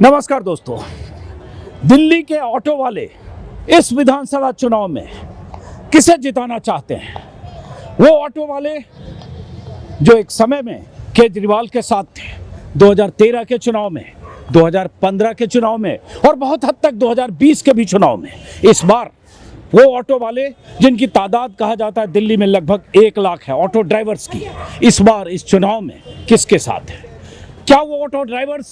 नमस्कार दोस्तों, दिल्ली के ऑटो वाले इस विधानसभा चुनाव में किसे जिताना चाहते हैं? वो ऑटो वाले जो एक समय में केजरीवाल के साथ थे, 2013 के चुनाव में, 2015 के चुनाव में और बहुत हद तक 2020 के भी चुनाव में। इस बार वो ऑटो वाले जिनकी तादाद कहा जाता है दिल्ली में लगभग 1 लाख है ऑटो ड्राइवर्स की, इस बार इस चुनाव में किसके साथ है? क्या वो ऑटो ड्राइवर्स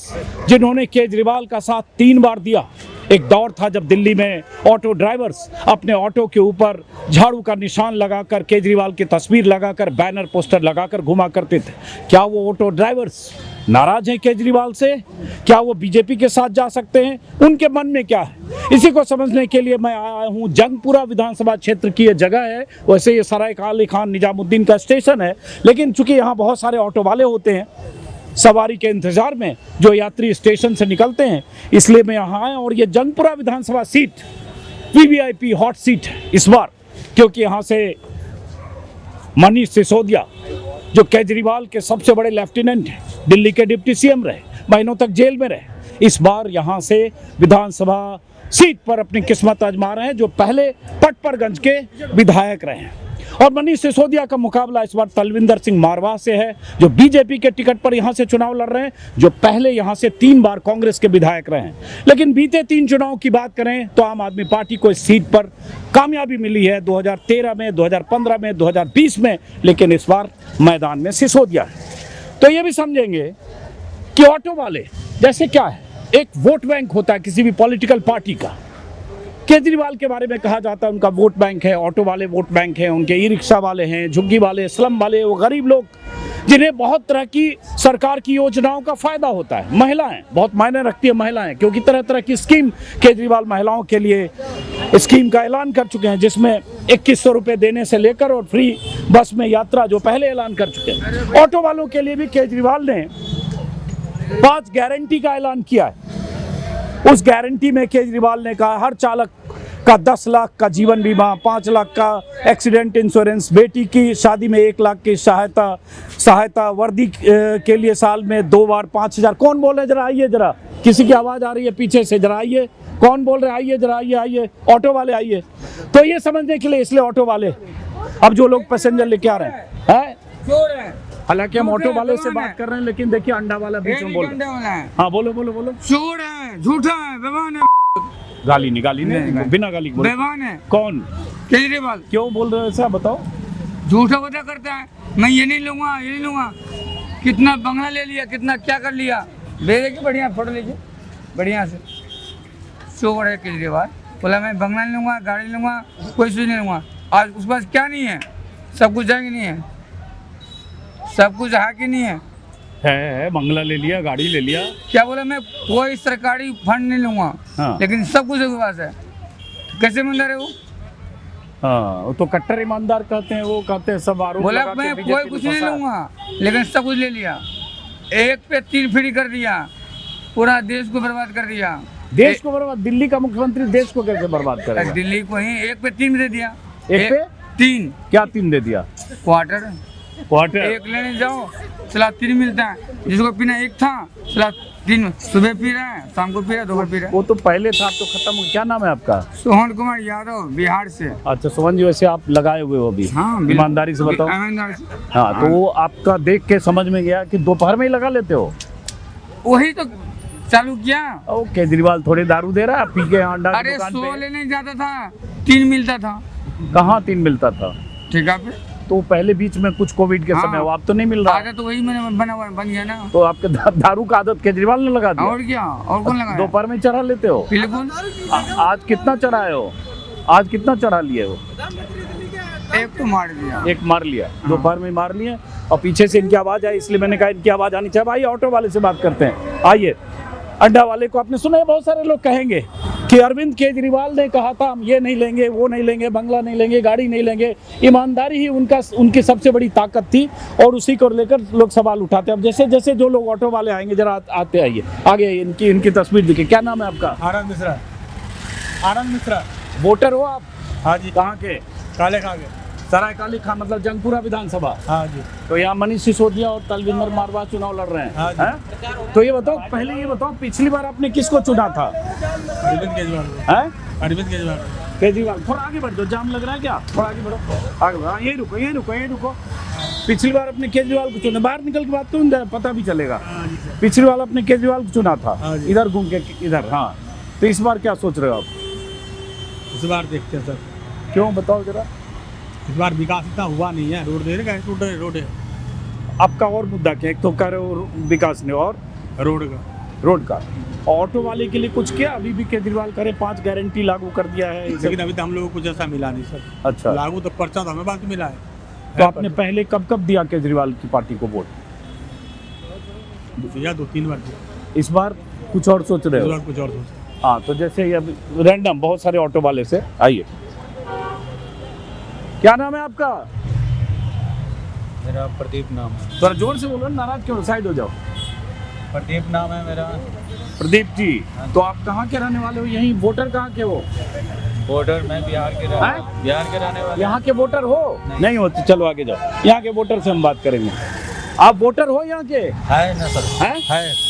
जिन्होंने केजरीवाल का साथ 3 बार दिया? एक दौर था जब दिल्ली में ऑटो ड्राइवर्स अपने ऑटो के ऊपर झाड़ू का निशान लगाकर, केजरीवाल की तस्वीर लगाकर, बैनर पोस्टर लगाकर घुमा करते थे। क्या वो ऑटो ड्राइवर्स नाराज हैं केजरीवाल से? क्या वो बीजेपी के साथ जा सकते हैं? उनके मन में क्या है, इसी को समझने के लिए मैं आया हूँ। जंगपुरा विधानसभा क्षेत्र की ये जगह है। वैसे ये सराय अली खान निजामुद्दीन का स्टेशन है, लेकिन चूंकि यहाँ बहुत सारे ऑटो वाले होते हैं सवारी के इंतजार में, जो यात्री स्टेशन से निकलते हैं, इसलिए मैं यहाँ आया। और ये जंगपुरा विधानसभा सीट वीवीआईपी हॉट सीट है इस बार, क्योंकि यहाँ से मनीष सिसोदिया जो केजरीवाल के सबसे बड़े लेफ्टिनेंट हैं, दिल्ली के डिप्टी सीएम रहे, महीनों तक जेल में रहे, इस बार यहाँ से विधानसभा सीट पर अपनी किस्मत आजमा रहे हैं, जो पहले पटपरगंज के विधायक रहे हैं। और मनीष सिसोदिया का मुकाबला इस बार तलविंदर सिंह मारवाह से है, जो बीजेपी के टिकट पर यहां से चुनाव लड़ रहे हैं, जो पहले यहां से 3 बार कांग्रेस के विधायक रहे हैं। लेकिन बीते 3 चुनाव की बात करें तो आम आदमी पार्टी को इस सीट पर कामयाबी मिली है, 2013 में, 2015 में, 2020 में, लेकिन इस बार मैदान में सिसोदिया है। तो ये भी समझेंगे कि ऑटो वाले जैसे क्या है, एक वोट बैंक होता है किसी भी पॉलिटिकल पार्टी का। केजरीवाल के बारे में कहा जाता है उनका वोट बैंक है, ऑटो वाले वोट बैंक हैं, उनके ई रिक्शा वाले हैं, झुग्गी वाले, स्लम वाले, वो गरीब लोग जिन्हें बहुत तरह की सरकार की योजनाओं का फायदा होता है। महिलाएं बहुत मायने रखती है, महिलाएं, क्योंकि तरह तरह की स्कीम केजरीवाल महिलाओं के लिए स्कीम का ऐलान कर चुके हैं, जिसमें 2100 रुपये देने से लेकर और फ्री बस में यात्रा जो पहले ऐलान कर चुके हैं। ऑटो वालों के लिए भी केजरीवाल ने 5 गारंटी का ऐलान किया है। उस गारंटी में केजरीवाल ने कहा हर चालक का 10 लाख का जीवन बीमा, 5 लाख का एक्सीडेंट इंश्योरेंस, बेटी की शादी में 1 लाख की सहायता, वर्दी के लिए साल में 2 बार 5000। कौन बोल रहे, जरा आइए, जरा किसी की आवाज़ आ रही है पीछे से, जरा आइए, कौन बोल रहे, आइए जरा, आइए, ऑटो वाले आइए। तो ये समझने के लिए, इसलिए ऑटो वाले अब जो लोग पैसेंजर लेके आ रहे हैं, हालांकि हम ऑटो वाले से बात कर रहे हैं, लेकिन देखिए अंडा वाला बीच में बोल रहा है। हाँ बोलो बोलो बोलो। चोर है, झूठा है, बेईमान है। गाली नहीं, बिना गाली बोलो। बेईमान है। कौन? केजरीवाल। क्यों बोल रहे हो ऐसा, बताओ। झूठा वजह करता है, मैं ये नहीं लूंगा, ये नहीं लूंगा। कितना बंगला ले लिया, कितना क्या कर लिया। भेजे के बढ़िया फोटो लीजिए बढ़िया से। चोर है केजरीवाल, बोला मैं बंगला नहीं लूंगा, गाड़ी लूंगा, कोई चीज नहीं लूंगा। आज उसके पास क्या नहीं है, सब कुछ जाएंगे नहीं है, सब कुछ है कि नहीं है, बंगला ले लिया, गाड़ी ले लिया। क्या बोला, मैं कोई सरकारी फंड नहीं लूंगा। हाँ। लेकिन सब कुछ उसके पास है। कैसे ईमानदार है वो? हाँ, वो तो कट्टर ईमानदार कहते हैं, वो कहते हैं सब आरोप बोला लगा के मैं बीजेपी कोई कुछ नहीं लूंगा, लेकिन सब कुछ ले लिया। 1 पे 3 फ्री कर दिया, पूरा देश को बर्बाद कर दिया। देश को बर्बाद? दिल्ली का मुख्यमंत्री देश को कैसे बर्बाद करेगा? दिल्ली को ही 1 पे 3 दे दिया। 1 पे 3 क्या 3 दे दिया? क्वार्टर। 1 लेने जाओ चला 3 मिलता है, जिसको पीना 1 था चला 3, सुबह पी रहा है, शाम को पी रहा है, दोपहर पी रहा है। वो तो पहले था, तो खत्म। क्या नाम है आपका? सोहन कुमार यादव, बिहार से। अच्छा सोहन जी, वैसे आप लगाए हुए हो अभी? हाँ, ईमानदारी से बताओ। ईमानदारी से। हाँ, तो वो आपका देख के समझ में गया कि दोपहर में ही लगा लेते हो? वही तो चालू किया। ओ, केजरीवाल थोड़े दारू दे रहा है, पी के अंडा की अरे दुकान 100 पे। लेने जाता था, 3 मिलता था। कहाँ 3 मिलता था? ठीक है, तो पहले बीच में कुछ कोविड के समय वो, अब तो नहीं मिल रहा। आदत तो वही मैंने बन गया ना। तो आपके दारू का आदत केजरीवाल ने लगा दिया? और क्या, और कौन लगाया? दोपहर में चढ़ा लेते हो? बिल्कुल। आज कितना चढ़ाए हो? आज कितना चढ़ा लिए हो? 1 तो मार दिया। 1 मार लिया, दोपहर में मार लिया। और पीछे से इनकी आवाज आई, इसलिए मैंने कहा इनकी आवाज आनी चाहिए। भाई ऑटो वाले से बात करते हैं, आइए। अंडा वाले को आपने सुना है, बहुत सारे लोग कहेंगे कि अरविंद केजरीवाल ने कहा था हम ये नहीं लेंगे, वो नहीं लेंगे, बंगला नहीं लेंगे, गाड़ी नहीं लेंगे। ईमानदारी ही उनकी सबसे बड़ी ताकत थी, और उसी को लेकर लोग सवाल उठाते हैं। अब जैसे जैसे जो लोग ऑटो वाले आएंगे, जरा आते आइए आगे, इनकी तस्वीर दिखे। क्या नाम है आपका? आनंद मिश्रा। वोटर हो आप? हाँ जी। कहाँ के? काले खा के। सरायकाली खान मतलब जंगपुरा विधानसभा। हाँ जी। तो यहाँ मनीष सिसोदिया और तलविंदर मारवा चुनाव लड़ रहे हैं। हाँ जी। हैं? तो ये बताओ, पहले ये बताओ, पिछली बार आपने किसको चुना था? अरविंद केजरीवाल। हैं? अरविंद केजरीवाल। केजरीवाल। थोड़ा आगे बढ़ जाओ, जाम लग रहा है क्या? थोड़ा आगे बढ़ो, आगे बढ़ो। यही रुको, यही रुको, यही रुको। पिछली बार अपने केजरीवाल को चुना, बाहर निकल के बात तो पता भी चलेगा। पिछली बार अपने केजरीवाल को चुना था, इधर घूम के इधर। हाँ, तो इस बार क्या सोच रहे हो आप? इस बार देखते हैं सर। क्यों, बताओ जरा। इस बार विकास इतना हुआ नहीं है, रोड दे रहे हैं, रोड है। आपका और मुद्दा क्या है? एक तो कह रहे हो विकास ने, और रोड का। ऑटो वाले के लिए कुछ किया? अभी भी केजरीवाल करे 5 गारंटी लागू कर दिया है, लेकिन अभी तो हम लोगों को कुछ ऐसा मिला नहीं सर। अच्छा, लागू तो पर्चा तो हमें बाकी मिला है। तो आपने पहले कब दिया केजरीवाल की पार्टी को वोट? या 2-3 बार दिया। इस बार कुछ और सोच रहे इस हो? बार कुछ और सोच। हाँ, तो जैसे ये रैंडम बहुत सारे ऑटो वाले से, आइए। क्या नाम है आपका? मेरा प्रदीप नाम है। थोड़ा जोर से बोलो, नाराज क्यों, साइड हो जाओ। प्रदीप नाम है मेरा। प्रदीप जी, तो आप कहाँ के रहने वाले हो? यहीं वोटर कहाँ के हो? वोटर मैं बिहार के रहने वाला। यहाँ के वोटर हो? नहीं हो तो चलो आगे जाओ, यहाँ के वोटर से हम बात करेंगे। आप वोटर हो यहाँ के? है ना सर। है?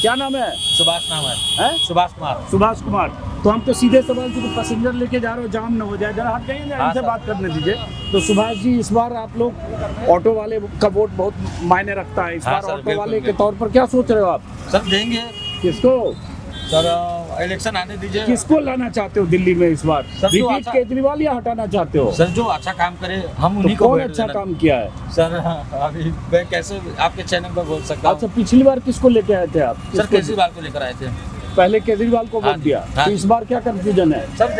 क्या नाम है? सुभाष नाम है। सुभाष कुमार। सुभाष कुमार। तो हम तो सीधे सवाल से, तो पैसेंजर लेके जा रहे हो, जाम ना हो जाए, जरा हट जाइए, इनसे बात करने दीजिए। तो सुभाष जी, इस बार आप लोग ऑटो वाले का वोट बहुत मायने रखता है, इस बार ऑटो वाले के तौर पर क्या सोच रहे हो आप? सर देंगे। किसको? सर इलेक्शन आने दीजिए। किसको लाना चाहते हो दिल्ली में इस बार? रिपीट केजरीवाल या हटाना चाहते हो? सर जो अच्छा काम करे हम उन्हीं तो को कौन अच्छा काम किया है सर? अभी मैं कैसे आपके चैनल पर बोल सकता हूँ? अच्छा, पिछली बार किसको लेके आए थे आप? सर केजरीवाल को लेकर आए थे। पहले केजरीवाल को वोट दिया, तो इस बार क्या कंफ्यूजन है? सर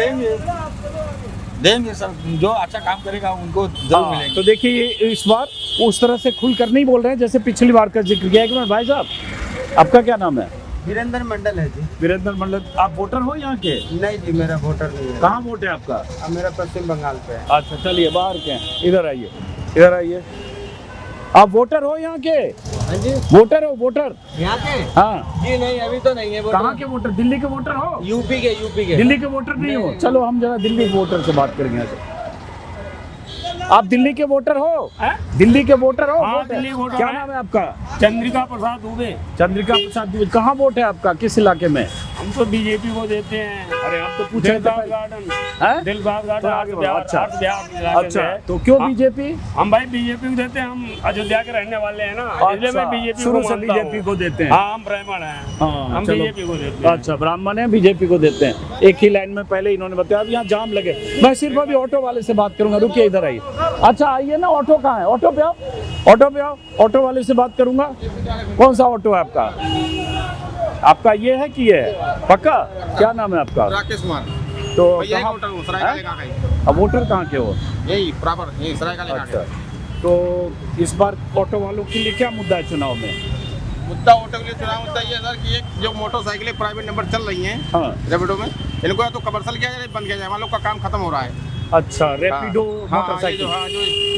देंगे सर, जो अच्छा काम करेगा उनको जरूर मिलेंगे। तो देखिए, इस बार उस तरह से खुलकर नहीं बोल रहे हैं जैसे पिछली बार का जिक्र किया। एक मिनट भाई साहब, आपका क्या नाम है? वीरेंद्र मंडल है जी। वीरेंद्र मंडल। आप वोटर हो यहाँ के? नहीं जी, मेरा वोटर नहीं है। कहाँ वोट है आपका? अब मेरा पश्चिम बंगाल पे है। अच्छा, चलिए बाहर के हैं, इधर आइए, इधर आइए। आप वोटर हो यहाँ के? हाँ जी। वोटर हो? वोटर यहाँ के? हाँ जी नहीं, अभी तो नहीं है वोटर। कहाँ के वोटर? दिल्ली के वोटर हो? यूपी के। दिल्ली के वोटर नहीं हो? चलो हम जरा दिल्ली के वोटर से बात करेंगे यहाँ से। आप दिल्ली के वोटर हो? दिल्ली के वोटर हो? हाँ, दिल्ली वोटर क्या है। नाम है आपका? चंद्रिका प्रसाद दुबे। चंद्रिका प्रसाद दुबे। कहाँ वोट है आपका, किस इलाके में? हम तो बीजेपी को देते हैं। अरे हम तो पूछ रहे दिलबाग थे। गार्डन, दिलबाग गार्डन, आगे बढ़ो। अच्छा, बिहार अच्छा, तो क्यों हाँ। बीजेपी? हम भाई बीजेपी को देते हैं, हम अयोध्या के रहने वाले हैं ना, इसलिए मैं बीजेपी शुरू को से मानता बीजेपी हूँ। को देते हैं। हाँ, हम ब्राह्मण हैं। हाँ, हम चलो। बीजेपी को देते हैं। अच्छा, ब्राह्मण है, बीजेपी को देते हैं। एक ही लाइन में पहले इन्होंने बताया। अब यहाँ जाम लगे, मैं सिर्फ अभी ऑटो वाले से बात करूंगा। रुकिए, इधर आइए। अच्छा आइए ना, ऑटो कहाँ है? ऑटो पे आओ, ऑटो पे आओ। ऑटो वाले से बात करूंगा। कौन सा ऑटो है आपका? आपका ये है कि ये है? पक्का? क्या नाम है आपका? राकेश कुमार। तो भैया कहाँ- वोटर हूँ, सरायकाले का है। अब वोटर कहाँ के हो? यही प्रॉपर यही सरायकाले का अच्छा, है। तो इस बार ऑटो वालों के लिए क्या मुद्दा है चुनाव में? मुद्दा ऑटो के लिए चुनाव मुद्दा ये है सर कि एक जो मोटरसाइकिलें प्राइवेट नंबर चल रही हैं हाँ। रैपिडो में, इनको या तो कमर्शियल किया जाए, बंद किया जाए। हमारे लोग का काम खत्म हो रहा है। अच्छा, रैपिडो हाँ, मोटरसाइकिल।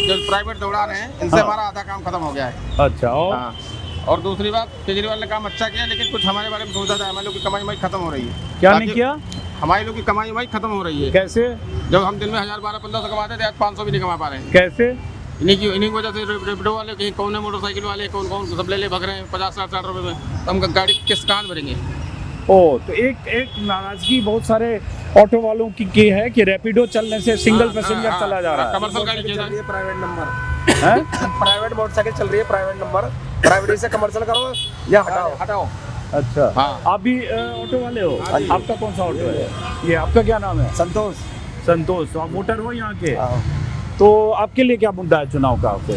जो प्राइवेट दौड़ा रहे हैं, इनसे हाँ। हमारा आधा काम खत्म हो गया है। अच्छा, और हाँ। और दूसरी बात, केजरीवाल ने काम अच्छा किया, लेकिन कुछ हमारे बारे में सोचा था। हमारे लोग की कमाई वमाई खत्म हो रही है। क्या नहीं बाकी किया? हमारे लोग की कमाई वमाई खत्म हो रही है। कैसे? जब हम दिन में 1000-1200-1500 कमाते थे, आज 500 भी नहीं कमा पा रहे हैं। कैसे? इन्हीं की वजह से रैपिडो वाले कहीं कौन है, मोटरसाइकिल वाले कौन कौन सब ले भग रहे हैं 50-60 रुपए में। तो हम गाड़ी किस कहाँ से भरेंगे? ओ, तो एक नाराजगी बहुत सारे ऑटो वालों की है कि रैपिडो चलने से सिंगल पैसेंजर चला जा रहा है। कमर्शियल गाड़ी चल रही चाहिए। है प्राइवेट नंबर। हैं? प्राइवेट मोटरसाइकिल चल रही है, प्राइवेट नंबर। प्राइवेट से कमर्शियल करो या हटाओ। हटाओ। अच्छा, हाँ। आप भी ऑटो वाले हो? आपका कौन सा ऑटो है? ये आपका क्या नाम है? संतोष। संतोष। तो आप वोटर हो यहाँ के? तो आपके लिए क्या मुद्दा है चुनाव का आपके?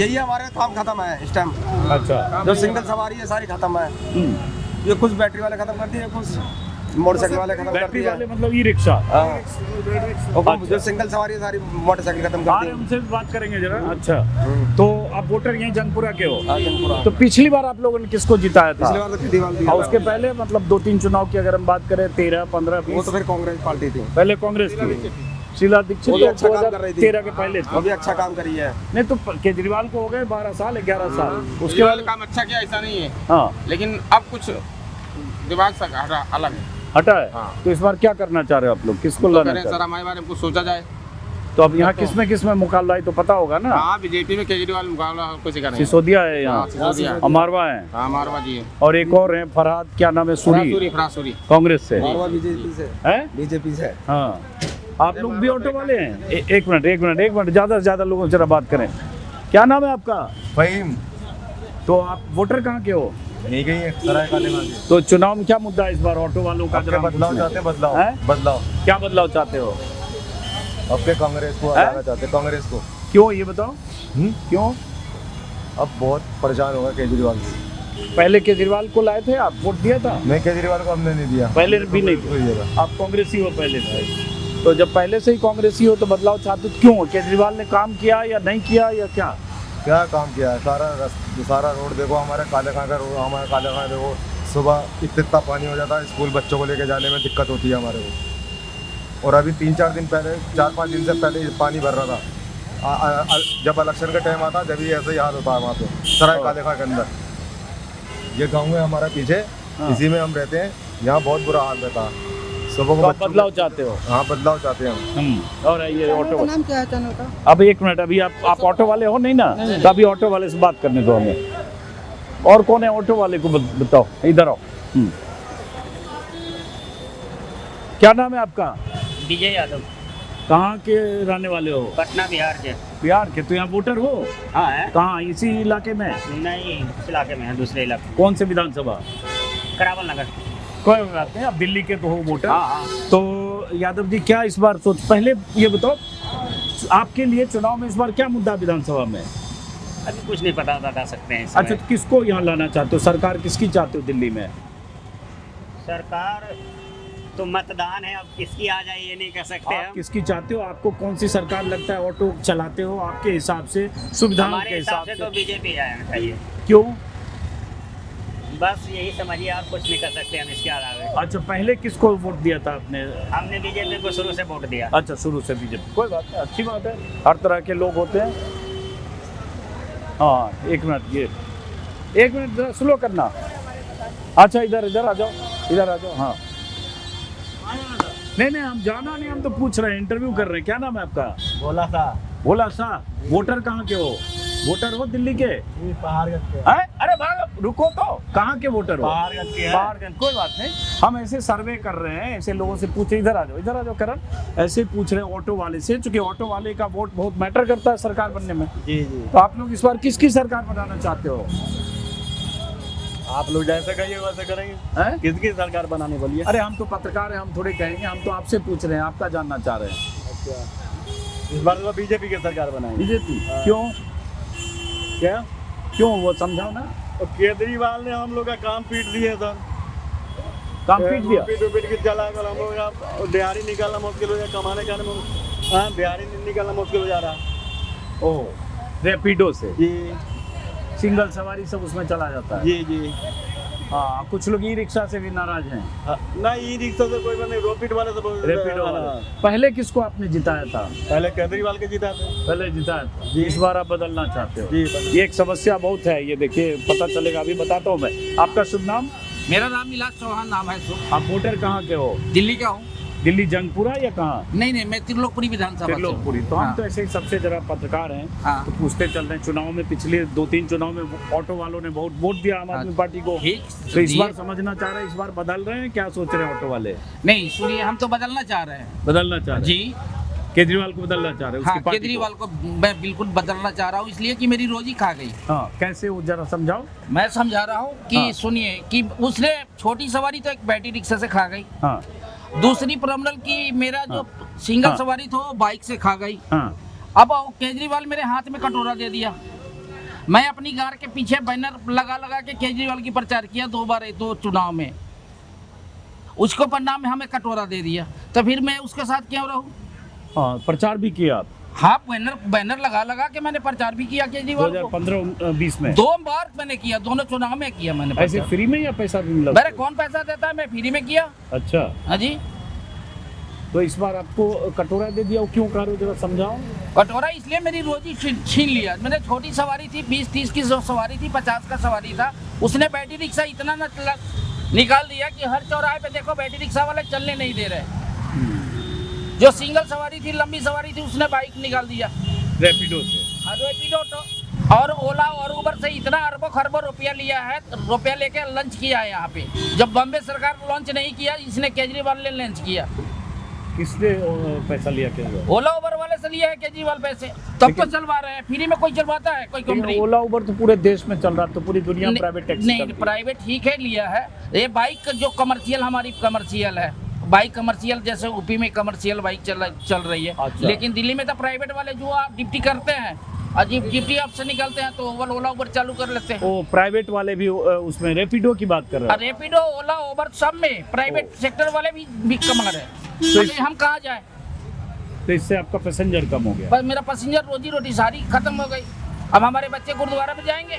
यही हमारे काम खत्म है इस टाइम। अच्छा, जो सिंगल सवारी है सारी खत्म है। हम्म। ये कुछ बैटरी वाले खत्म कर दिए, कुछ मोटरसाइकिल वाले खत्म कर बैटरी दिए। वाले मतलब ई रिक्शा? हाँ। और अच्छा। जो सिंगल सवारी है सारी मोटरसाइकिल खत्म आ कर रहे दी। उनसे बात करेंगे जरा। अच्छा, तो आप वोटर यहीं जंगपुरा के हो? हाँ, जंगपुरा। तो पिछली बार आप लोगों ने किसको जिताया था? पिछली बार तो केजरीवाल दिया और था। उसके पहले मतलब 2-3 चुनाव की अगर हम बात करें, 13, 15, वो 20? तो फिर कांग्रेस पार्टी थी। पहले कांग्रेस की शीला दीक्षित वो भी अच्छा काम कर रही थी। 2013 के पहले वो भी अच्छा काम करी है। नहीं तो केजरीवाल को हो गए 12 साल 11 साल। उसके उसके बाद बाद काम अच्छा किया ऐसा नहीं है, हाँ लेकिन अब कुछ दिमाग से अलग है। हटा है। हाँ। तो इस बार क्या करना चाह रहे हो आप लोग, किसको तो लाना करें चाह सर, रहे हमारे बारे में कुछ सोचा जाए। तो अब यहाँ किस में मुकाबला है तो पता होगा ना। हाँ बीजेपी में केजरीवाल मुकाबला किसी का नहीं। सिसोदिया है यहाँ, हाँ, सिसोदिया है। अमारवा है, हाँ मारवा जी है। और एक और है फरहाद, क्या नाम है, सूरी, फरासूरी। कांग्रेस से बीजेपी से है। बीजेपी से हाँ, आप लोग भी ऑटो वाले हैं? एक मिनट, ज़्यादा से ज़्यादा लोगों से जरा बात करें। क्या नाम है आपका? फहीम। तो आप वोटर कहाँ के हो? नहीं गई है सराय काले मांगे। तो चुनाव में क्या मुद्दा है इस बार ऑटो वालों का? जरा बदलाव चाहते हैं, बदलाव हैं? बदलाव। क्या बदलाव चाहते हो? अब के कांग्रेस को हटाना चाहते हैं, कांग्रेस को। क्यों ये बताओ, क्यों? अब बहुत परेशान होगा केजरीवाल से। पहले केजरीवाल को लाए थे आप, वोट दिया था? नहीं, केजरीवाल को हमने नहीं दिया। पहले भी नहीं दिया। आप कांग्रेसी हो पहले से, तो जब पहले से ही कांग्रेसी हो तो बदलाव चाहते हो। क्यों? केजरीवाल ने काम किया या नहीं किया या क्या? क्या काम किया है? सारा रोड देखो, हमारे काले खां का रोड, हमारे काले खां देखो, सुबह इतना पानी हो जाता है, स्कूल बच्चों को लेके जाने में दिक्कत होती है हमारे को। और अभी 3-4 दिन पहले, 4-5 दिन से पहले पानी भर रहा था। जब इलेक्शन का टाइम आता जब ऐसे ही हाल होता है वहाँ पे सराय काले खां के अंदर। ये गाँव है हमारा पीछे, इसी में हम रहते हैं। यहाँ बहुत बुरा हाल रहता है सुबह को। तो बदलाव चाहते हो? हाँ, बदलाव चाहते हैं हम। और ये ऑटो, नाम क्या है चैनल का? अब एक मिनट, अभी आप ऑटो वाले हो नहीं ना? तो अभी ऑटो वाले से बात करने दो हमें। और कौन है ऑटो वाले को बताओ, इधर आओ। क्या नाम है आपका? विजय यादव। कहाँ के रहने वाले हो? पटना बिहार के। बिहार के? तो यहाँ वोटर हो? हाँ है। कहाँ, इसी इलाके में? नहीं, इस इलाके में है, दूसरे इलाके। कौन से विधानसभा? करावल नगर। कोई बात नहीं, आप दिल्ली के तो हो वोटर। हाँ। तो यादव जी क्या इस बार सोच, पहले ये बताओ आपके लिए चुनाव में इस बार क्या मुद्दा विधानसभा में? अभी कुछ नहीं पता बता सकते हैं। अच्छा, तो किसको यहाँ लाना चाहते हो? सरकार किसकी चाहते हो दिल्ली में? सरकार तो मतदान है, अब किसकी आ जाए ये नहीं कह सकते आप हम। किसकी चाहते हो? आपको कौन सी सरकार लगता है? ऑटो चलाते हो, आपके हिसाब से, सुविधाओं हमारे के हिसाब हिसाब से तो बीजेपी आना चाहिए। क्यों? बस यही समझिए, और कुछ नहीं कर सकते हम इसके अलावा। अच्छा, पहले किसको वोट दिया था आपने? हमने बीजेपी को शुरू से वोट दिया। अच्छा, शुरू से बीजेपी। कोई बात नहीं, अच्छी बात है, हर तरह के लोग होते हैं। हाँ, एक मिनट जरा स्लो करना। अच्छा, इधर आ जाओ। हाँ, नहीं, हम जाना नहीं, हम तो पूछ रहे हैं, इंटरव्यू कर रहे हैं। क्या नाम है आपका? भोला सा। वोटर कहाँ के हो? वोटर हो दिल्ली के? पहाड़गंज के। अरे भाग, रुको तो, कहाँ के वोटर हो? पहाड़गंज के। पहाड़गंज। कोई बात नहीं, हम ऐसे सर्वे कर रहे हैं, ऐसे लोगों से पूछे। इधर आ जाओ करण। ऐसे पूछ रहे हैं ऑटो वाले से, क्योंकि ऑटो वाले का वोट बहुत मैटर करता है सरकार बनने में। जी। तो आप लोग इस बार किसकी सरकार बनाना चाहते हो? आप लोग जैसे कहिए वैसे करेंगे। किसकी सरकार बनाने बोलिए? अरे हम तो पत्रकार हैं, हम थोड़े कहेंगे, हम तो आपसे पूछ रहे हैं, आपका जानना चाह रहे हैं। अच्छा, इस बार तो बीजेपी की सरकार बनाएंगे। बीजेपी? क्यों? क्या क्यों, वो समझाओ ना। तो केजरीवाल ने हम लोग का काम पीट दिए सर। काम पीट दिया? पीट के चला कर हम लोग दिहाड़ी निकालना मुश्किल हो जाए, कमाने का दिहाड़ी निकालना मुश्किल हो जा रहा। ओह, रैपिडो से? जी। सिंगल सवारी सब उसमें चला जाता है? जी। हाँ, कुछ लोग ई रिक्शा से भी नाराज हैं। नहीं, ई रिक्शा से कोई बात नहीं, रैपिड वाले से। रैपिडो वाले। पहले किसको आपने जिताया था? पहले केजरीवाल के जीता थे। पहले जिताया था, इस बार आप बदलना चाहते हो? जी। ये एक समस्या बहुत है, ये देखिए, पता चलेगा, अभी बताता हूँ मैं। आपका शुभ नाम? मेरा नाम विलास चौहान नाम है। आप वोटर कहाँ के हो? दिल्ली का हूँ। दिल्ली जंगपुरा या कहाँ? नहीं, मैं त्रिलोकपुरी विधानसभा से हूँ। त्रिलोकपुरी। तो हम तो ऐसे ही सबसे जरा पत्रकार हैं, हाँ। तो पूछते चल रहे हैं। चुनाव में, पिछले 2-3 चुनाव में ऑटो वालों ने बहुत वोट दिया आम आदमी पार्टी को। ठीक, तो इस बार समझना चाह रहे हैं, इस बार बदल रहे हैं? क्या सोच रहे हैं ऑटो वाले? नहीं सुनिए, हम तो बदलना चाह रहे हैं। बदलना चाह रहे हैं? जी। केजरीवाल को बदलना चाह रहे हैं? हाँ, उसकी पार्टी केजरीवाल को मैं बिल्कुल बदलना चाह रहा हूँ, इसलिए कि मेरी रोजी खा गई। हाँ, कैसे, वो जरा समझाओ। मैं समझा रहा हूँ कि हाँ। सुनिए कि उसने छोटी सवारी तो एक बैटरी रिक्शा से खा गई। हाँ। दूसरी प्रॉब्लम की मेरा जो सिंगल हाँ। सवारी था वो बाइक से खा गई। हाँ। अब केजरीवाल मेरे हाथ में कटोरा दे दिया। मैं अपनी कार के पीछे बैनर लगा के केजरीवाल की प्रचार किया 2 बार 2 चुनाव में। उसको परिणाम में हमें कटोरा दे दिया, तो फिर मैं उसके साथ क्यों रहूं? हाँ, प्रचार भी किया आप? हाँ, बैनर लगा के मैंने प्रचार भी किया केजरीवाल को। 2015-20 में 2 बार मैंने किया, दोनों चुनाव में किया मैंने। ऐसे फ्री में या पैसा भी मिला? मेरे कौन पैसा देता है, मैं फ्री में किया। अच्छा। हाँ जी। तो इस बार आपको कटोरा दे दिया, वो क्यों कह रहे हो, जरा समझाओ। कटोरा इसलिए मेरी रोजी छीन लिया। मैंने छोटी सवारी थी, 20-30 की सवारी थी, 50 का सवारी था। उसने बैटरी रिक्शा इतना निकाल दिया कि हर चौराहे पे देखो बैटरी रिक्शा वाले चलने नहीं दे रहे। जो सिंगल सवारी थी, लंबी सवारी थी, उसने बाइक निकाल दिया रैपिडो से। रैपिडो तो और ओला और उबर से इतना अरबों खरबों रुपया लिया है, रुपया लेके लंच किया है यहाँ पे। जब बॉम्बे सरकार लॉन्च नहीं किया, इसने केजरीवाल ने लंच किया। किसने पैसा लिया केजरीवाल? ओला उबर वाले से लिया है केजरीवाल पैसे, तब तो चलवा रहे हैं। फ्री में कोई चलवाता है कोई कंपनी? ओला उबर तो पूरे देश में चल रहा, तो पूरी दुनिया में प्राइवेट टैक्सी नहीं, प्राइवेट ठीक है लिया है। ये बाइक जो कमर्शियल, हमारी कमर्शियल है बाइक, कमर्शियल जैसे यूपी में कमर्शियल बाइक चल रही है। अच्छा। लेकिन दिल्ली में तो प्राइवेट वाले जो आप ड्यूटी करते हैं, अजीब ड्यूटी आपसे निकलते हैं, तो ओला उबर चालू कर लेते हैं। वो प्राइवेट वाले भी उसमें रैपिडो की बात कर रहे हैं। रैपिडो, ओला, उबर सब में प्राइवेट सेक्टर वाले भी कमा रहे हैं। तो अभी हम कहाँ जाए? तो इससे आपका पैसेंजर कम हो गया। बस मेरा पैसेंजर रोजी रोटी सारी खत्म हो गई। अब हमारे बच्चे गुरुद्वारा में जाएंगे।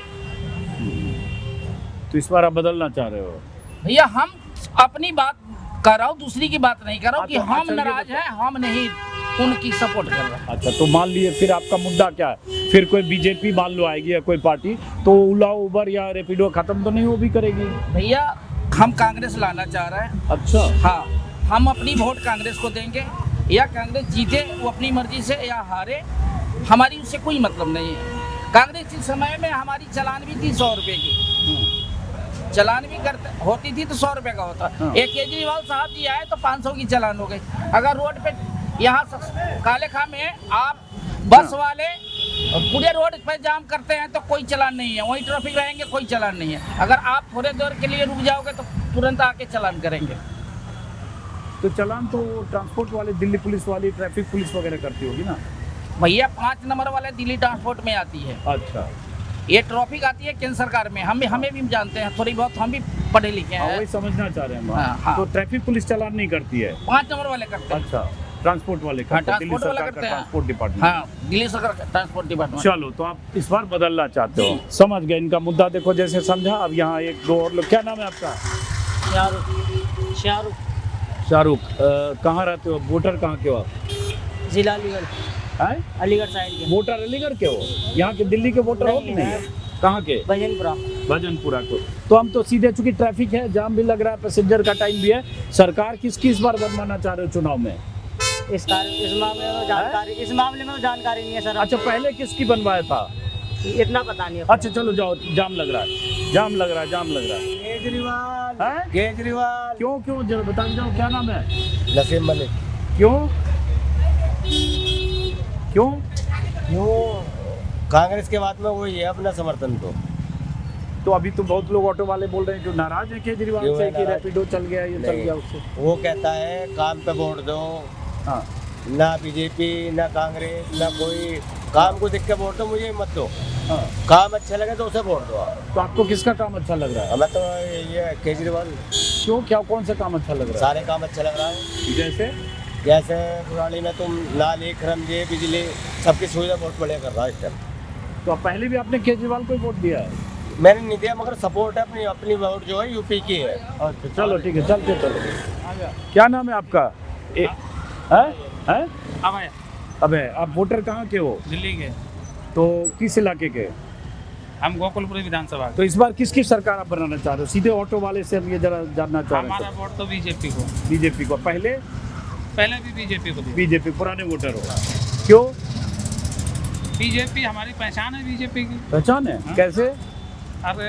तो इस बार आप बदलना चाह रहे हो? भैया हम अपनी बात कर रहा हूँ, दूसरी की बात नहीं कर रहा हूँ कि अच्छा, हम चलिए नाराज हैं, हम नहीं उनकी सपोर्ट कर रहे हैं। अच्छा, तो मान लिए फिर आपका मुद्दा क्या है? फिर कोई बीजेपी मान लो आएगी या कोई पार्टी, तो ओला उबर या रैपिडो खत्म तो नहीं वो भी करेगी? भैया हम कांग्रेस लाना चाह रहे हैं। अच्छा। हाँ, हम अपनी वोट कांग्रेस को देंगे, या कांग्रेस जीते वो अपनी मर्जी से या हारे, हमारी उससे कोई मतलब नहीं है। कांग्रेस के समय में हमारी चालान भी थी 100 रुपये की, चालान भी करते होती थी तो 100 रुपये का होता। एक केजरीवाल साहब जी आए तो 500 की चालान हो गई। अगर रोड पे यहाँ कालेखा में आप बस वाले पूरे रोड पे जाम करते हैं तो कोई चालान नहीं है, वहीं ट्रैफिक रहेंगे, कोई चालान नहीं है। अगर आप थोड़े देर के लिए रुक जाओगे तो तुरंत आके चालान करेंगे। तो चालान तो ट्रांसपोर्ट वाले, दिल्ली पुलिस वाली, ट्रैफिक पुलिस वगैरह करती होगी ना? भैया 5 नंबर वाले दिल्ली ट्रांसपोर्ट में आती है। अच्छा। ये ट्रैफिक आती है केंद्र सरकार में, हमें भी जानते हैं थोड़ी बहुत, हम भी पढ़े लिखे हैं। वही समझना चाह रहे हैं हम। हाँ। तो ट्रैफिक पुलिस चालान नहीं करती है? 5 नंबर वाले करते हैं। अच्छा, ट्रांसपोर्ट वाले हाँ, करते हैं, दिल्ली ट्रांसपोर्ट वाला सरकार का करते हैं। Transport department. हाँ, दिल्ली सरकार का ट्रांसपोर्ट डिपार्टमेंट। चलो, तो आप इस बार बदलना चाहते हो, समझ गए इनका मुद्दा। देखो जैसे समझा। अब यहाँ एक दो और लोग, क्या नाम है आपका? शाहरुख। कहाँ रहते हो? वोटर कहाँ के हो आप? जिला अलीगढ़, अलीगढ़ साइड के। वोटर अलीगढ़ के हो? यहाँ के दिल्ली के वोटर हो कि नहीं? कहाँ के? भजनपुरा। भजनपुरा को। तो हम तो सीधे, चूंकि ट्रैफिक है, जाम भी लग रहा है, पैसेंजर का टाइम भी है, सरकार किसकी इस बार बनवाना चाह रहे हो चुनाव में? इस मामले में जानकारी नहीं है सर। अच्छा, पहले किसकी बनवाया था? इतना पता नहीं है। अच्छा चलो जाओ, जाम लग रहा है, जाम लग रहा है। केजरीवाल। केजरीवाल। क्यों जरा बता जाओ, क्या नाम है? नसीम मलिक। क्यों? कांग्रेस के बाद में वही है अपना समर्थन तो अभी तो बहुत लोग ऑटो वाले बोल रहे हैं जो नाराज है केजरीवाल से कि रैपिडो चल गया, ये चल गया उससे। वो कहता है काम पे वोट दो। हाँ। ना बीजेपी ना कांग्रेस ना कोई, काम को देख के वोट दो, मुझे मत दो। हाँ। काम अच्छा लगे तो उसे वोट दो आप। तो आपको किसका काम अच्छा लग रहा है? हमें तो ये केजरीवाल। क्यों, क्या कौन सा काम अच्छा लग रहा है? सारे काम अच्छा लग रहा है। जैसे पुरानी में तुम नाली, खरमजे, बिजली, सबकी सुविधा बहुत बढ़िया कर रहा है इस टाइम। तो पहले भी आपने केजरीवाल को वोट दिया है? मैंने नहीं दिया, मगर सपोर्ट है अपनी वोट जो है यूपी की है। अच्छा चलो ठीक है, चलते चलो। क्या नाम है आपका? अबे आप वोटर कहाँ के हो? दिल्ली के। तो किस इलाके के? हम गोकुलपुरी विधानसभा। तो इस बार किसकी सरकार आप बनाना चाह रहे हो? सीधे ऑटो वाले से हम ये जरा जानना चाह रहे हैं। हमारा वोट तो बीजेपी को। बीजेपी को। पहले भी बीजेपी को दिया। बीजेपी पुराने वोटर हो? क्यों? बीजेपी हमारी पहचान है, बीजेपी की पहचान है। हाँ? कैसे? अरे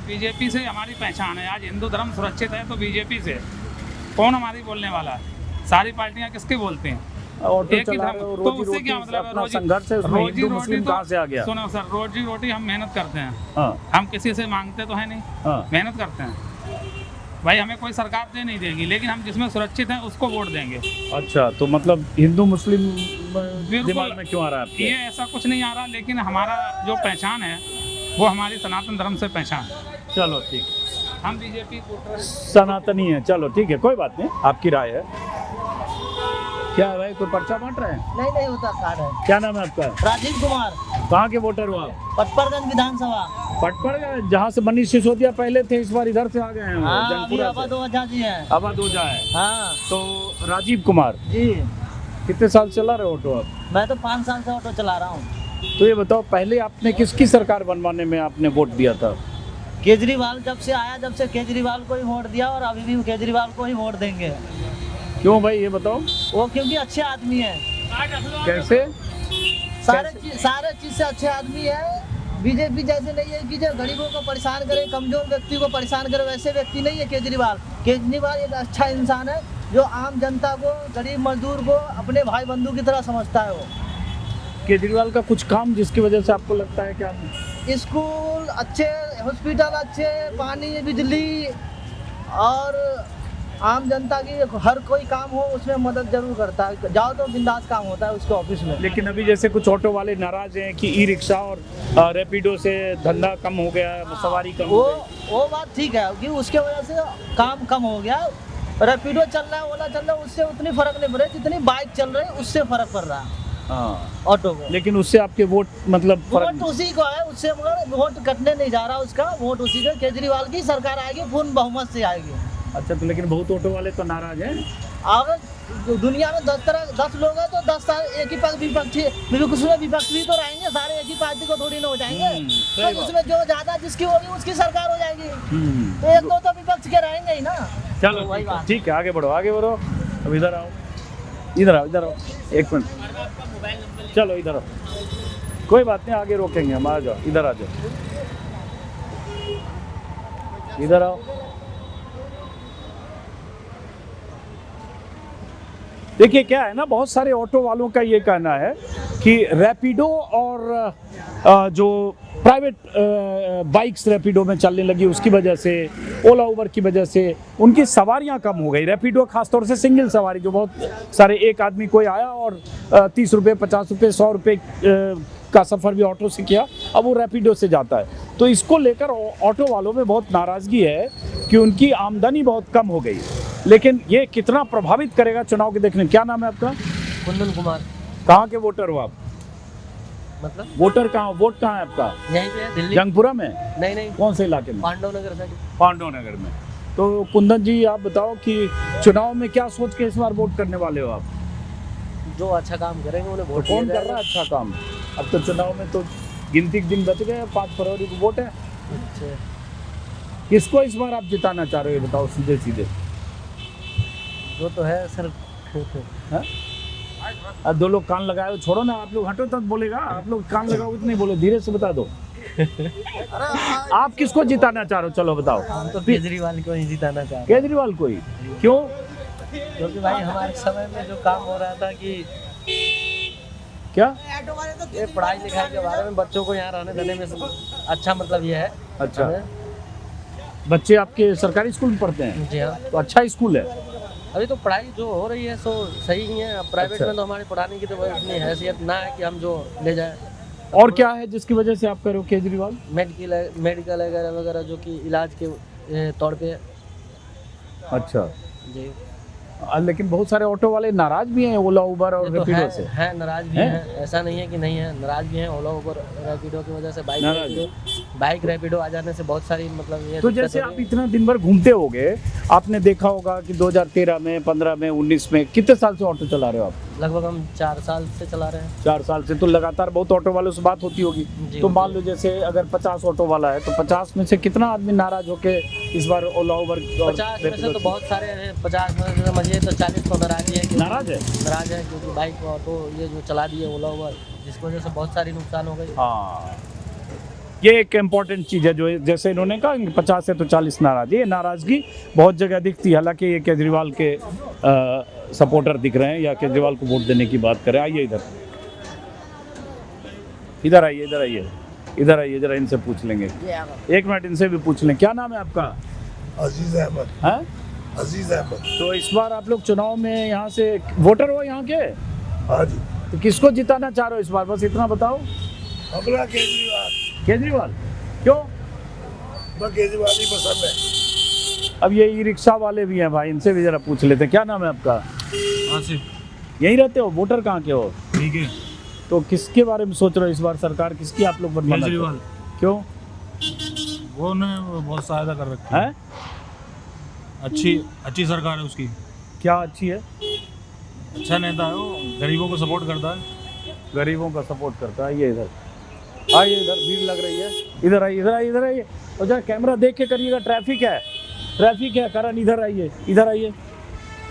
बीजेपी से हमारी पहचान है। आज हिंदू धर्म सुरक्षित है तो बीजेपी से कौन हमारी बोलने वाला है? सारी पार्टियां किसके बोलते हैं? ऑटो एक ही चला धर्म, रहे हो, तो रोजी उससे रोटी क्या मतलब है? संघर्ष है उसमें, हिंदू मुस्लिम कहाँ से आ गया? सुनो सर, रोजी रोटी हम मेहनत करते हैं। हाँ। हम किसी से मांगते तो है नहीं। हाँ। मेहनत करते हैं भाई, हमें कोई सरकार दे नहीं देगी, लेकिन हम जिसमें सुरक्षित हैं उसको वोट देंगे। अच्छा, तो मतलब हिंदू मुस्लिम दिमाग में क्यों आ रहा है आपके? ये ऐसा कुछ नहीं आ रहा, लेकिन हमारा जो पहचान है वो हमारी सनातन धर्म से पहचान है। चलो ठीक, हम बीजेपी सनातनी है। चलो ठीक है, कोई बात नहीं, आपकी राय है। क्या है भाई, कोई पर्चा बांट रहे हैं? नहीं होता कार्ड है। क्या नाम है आपका? राजीव कुमार। कहाँ के वोटर हो आप? पटपरगंज विधानसभा। पटपरगंज, जहाँ से मनीष सिसोदिया पहले थे, इस बार इधर से आ गए हैं। अवध ओझा जी हैं। अवध ओझा है। हाँ। तो राजीव कुमार जी, कितने साल चला रहे ऑटो आप? मैं तो 5 साल से ऑटो चला रहा हूँ। तो ये बताओ, पहले आपने किसकी सरकार बनवाने में आपने वोट दिया था? केजरीवाल जब से आया, जब से केजरीवाल को ही वोट दिया और अभी भी केजरीवाल को ही वोट देंगे। क्यों भाई ये बताओ? वो क्योंकि अच्छे आदमी है, कैसे? सारे चीज से अच्छे आदमी है। बीजेपी जैसे नहीं है कि जो गरीबों को परेशान करे, कमजोर व्यक्ति को परेशान करे, वैसे व्यक्ति नहीं है केजरीवाल। केजरीवाल एक अच्छा इंसान है जो आम जनता को, गरीब मजदूर को अपने भाई बंधु की तरह समझता है। वो केजरीवाल का कुछ काम जिसकी वजह से आपको लगता है क्या? स्कूल अच्छे, हॉस्पिटल अच्छे, पानी, बिजली और आम जनता की हर कोई काम हो उसमें मदद जरूर करता है। जाओ तो बिंदास काम होता है उसके ऑफिस में। लेकिन अभी जैसे कुछ ऑटो वाले नाराज हैं कि ई रिक्शा और रैपिडो से धंधा कम हो गया, सवारी कम हो गई। वो बात ठीक है कि उसके वजह से काम कम हो गया। रैपिडो चल रहा है, ओला चल रहा है, उससे उतनी फर्क नहीं पड़ रहा जितनी बाइक चल रही है उससे फर्क पड़ रहा है ऑटो को। लेकिन उससे आपके वोट मतलब वोट उसी को है, उससे मगर वोट कटने नहीं जा रहा उसका, वोट उसी का। केजरीवाल की सरकार आएगी, पूर्ण बहुमत से आएगी। अच्छा, तो लेकिन बहुत ऑटो वाले तो नाराज हैं। अगर दुनिया में 10 लोग हैं तो 10 साल एक ही पक्ष विपक्षी, उसमें विपक्ष भी तो रहेंगे, सारे एक ही पार्टी को थोड़ी ना हो जाएंगे। तो उसमें जो ज्यादा जिसकी होगी उसकी सरकार हो जाएगी। तो एक दो तो विपक्ष के रहेंगे ही ना। चलो वही बात, ठीक है, आगे बढ़ो आगे बढ़ो। अब इधर आओ, इधर आओ, इधर आओ, एक मिनट, चलो इधर आओ, कोई बात नहीं, आगे रोकेंगे हम। आ जाओ, इधर आ जाओ, इधर आओ। देखिए क्या है ना, बहुत सारे ऑटो वालों का ये कहना है कि रैपिडो और जो प्राइवेट बाइक्स रैपिडो में चलने लगी उसकी वजह से, ओला उबर की वजह से उनकी सवारियां कम हो गई। रैपिडो खासतौर से सिंगल सवारी, जो बहुत सारे, एक आदमी कोई आया और 30 रुपये, 50 रुपये, 100 रुपये का सफ़र भी ऑटो से किया, अब वो रैपिडो से जाता है। तो इसको लेकर ऑटो वालों में बहुत नाराज़गी है कि उनकी आमदनी बहुत कम हो गई। लेकिन ये कितना प्रभावित करेगा चुनाव के देखने। क्या नाम है आपका? कुंदन कुमार। कहाँ के वोटर हो आप? मतलब वोटर कहाँ, वोट कहाँ है आपका? यहीं पे है, दिल्ली। जंगपुरा में? नहीं, कौन से इलाके में? पांडव नगर साइड। पांडव नगर में। तो कुंदन जी, आप बताओ कि चुनाव में क्या सोच के इस बार वोट करने वाले हो आप? जो अच्छा काम करेंगे उन्हें वोट। तो कौन कर रहा है अच्छा काम? अब तो चुनाव में तो गिनती के दिन बच गए, 5 फरवरी को वोट है। अच्छा, किसको इस बार आप जिताना चाह रहे हो, बताओ सीधे सीधे। जो तो है सर। अब 2 लोग कान लगाए हो, छोड़ो ना, आप लोग हटो तब बोलेगा। आप लोग कान लगाओ इतने बोले, धीरे से बता दो। आप किसको जिताना चाह रहे हो, चलो बताओ। हम तो केजरीवाल को ही जिताना चाह रहे हैं। केजरीवाल को ही क्यों? क्योंकि भाई हमारे समय में जो काम हो रहा था कि क्या ये पढ़ाई लिखाई के बारे में, बच्चों को यहाँ रहने देने में अच्छा, मतलब ये है। अच्छा, बच्चे आपके सरकारी स्कूल में पढ़ते हैं? जी हाँ। तो अच्छा स्कूल है। अभी तो पढ़ाई जो हो रही है सो सही ही है। प्राइवेट अच्छा। में तो हमारी पढ़ाने की तो इतनी हैसियत ना है कि हम जो ले जाए। और क्या है जिसकी वजह से आप कह रहे हो केजरीवाल? मेडिकल वगैरह वगैरह जो कि इलाज के तौर पे। अच्छा जी। लेकिन बहुत सारे ऑटो वाले नाराज भी हैं ओला उबर और ये तो रैपिडो से। है नाराज भी हैं, ऐसा नहीं है कि नहीं है, नाराज भी हैं। ओला उबर रैपिडो की वजह से बाइक रैपिडो आ जाने से बहुत सारी, मतलब ये तो जैसे आप इतना दिन भर घूमते होगे, आपने देखा होगा कि 2013 में, 15 में, 19 में, कितने साल से ऑटो चला रहे हो आप? लगभग हम 4 साल से चला रहे हैं। 4 साल से। तो लगातार बहुत ऑटो वालों से बात होती होगी। तो मान लो जैसे अगर 50 ऑटो वाला है तो 50 में से कितना आदमी नाराज होके इस बार ओला उबर? 50 में से तो बहुत सारे हैं। 50 में से समझिए तो 40 तो नाराज है। नाराज है क्योंकि बाइक ऑटो ये जो चला दिए ओला उबर, जिसकी वजह से बहुत सारी नुकसान हो गई। हाँ, ये एक इम्पॉर्टेंट चीज़ है, जो जैसे इन्होंने कहा 50 से तो 40 नाराज। ये नाराज़गी बहुत जगह दिखती है। हालांकि ये केजरीवाल के सपोर्टर दिख रहे हैं या केजरीवाल को वोट देने की बात करें। आइए इधर, इधर आइए, इधर आइए, इधर आइए, जरा इनसे पूछ लेंगे। 1 मिनट इनसे भी पूछ लें। क्या नाम है आपका? अजीज अहमद। हैं? अजीज अहमद। तो इस बार आप लोग चुनाव में यहाँ से वोटर हो यहाँ के? हाँ जी। तो किसको जिताना चाह रहे हो इस बार, बस इतना बताओ। अपना केजरीवाल। केजरीवाल क्यों? बस केजरीवाल ही पसंद है। अब ये ई रिक्शा वाले भी हैं भाई, इनसे भी जरा पूछ लेते हैं। क्या नाम है आपका? आसिफ। यहीं रहते हो? वोटर कहाँ के हो? ठीक है। तो किसके बारे में सोच रहे हो इस बार, सरकार किसकी आप लोग बनवाना? केजरीवाल। क्यों? वो ने बहुत सहायता कर रखी है। अच्छी सरकार है उसकी। क्या अच्छी है? अच्छा नेता है वो, गरीबों को सपोर्ट करता है। गरीबों का सपोर्ट करता है। ये इधर आइए, इधर भीड़ लग रही है। इधर आइए, इधर आइए, इधर आइए। और जरा कैमरा देख के करिएगा, ट्रैफिक है करण। इधर आइए, इधर आइए,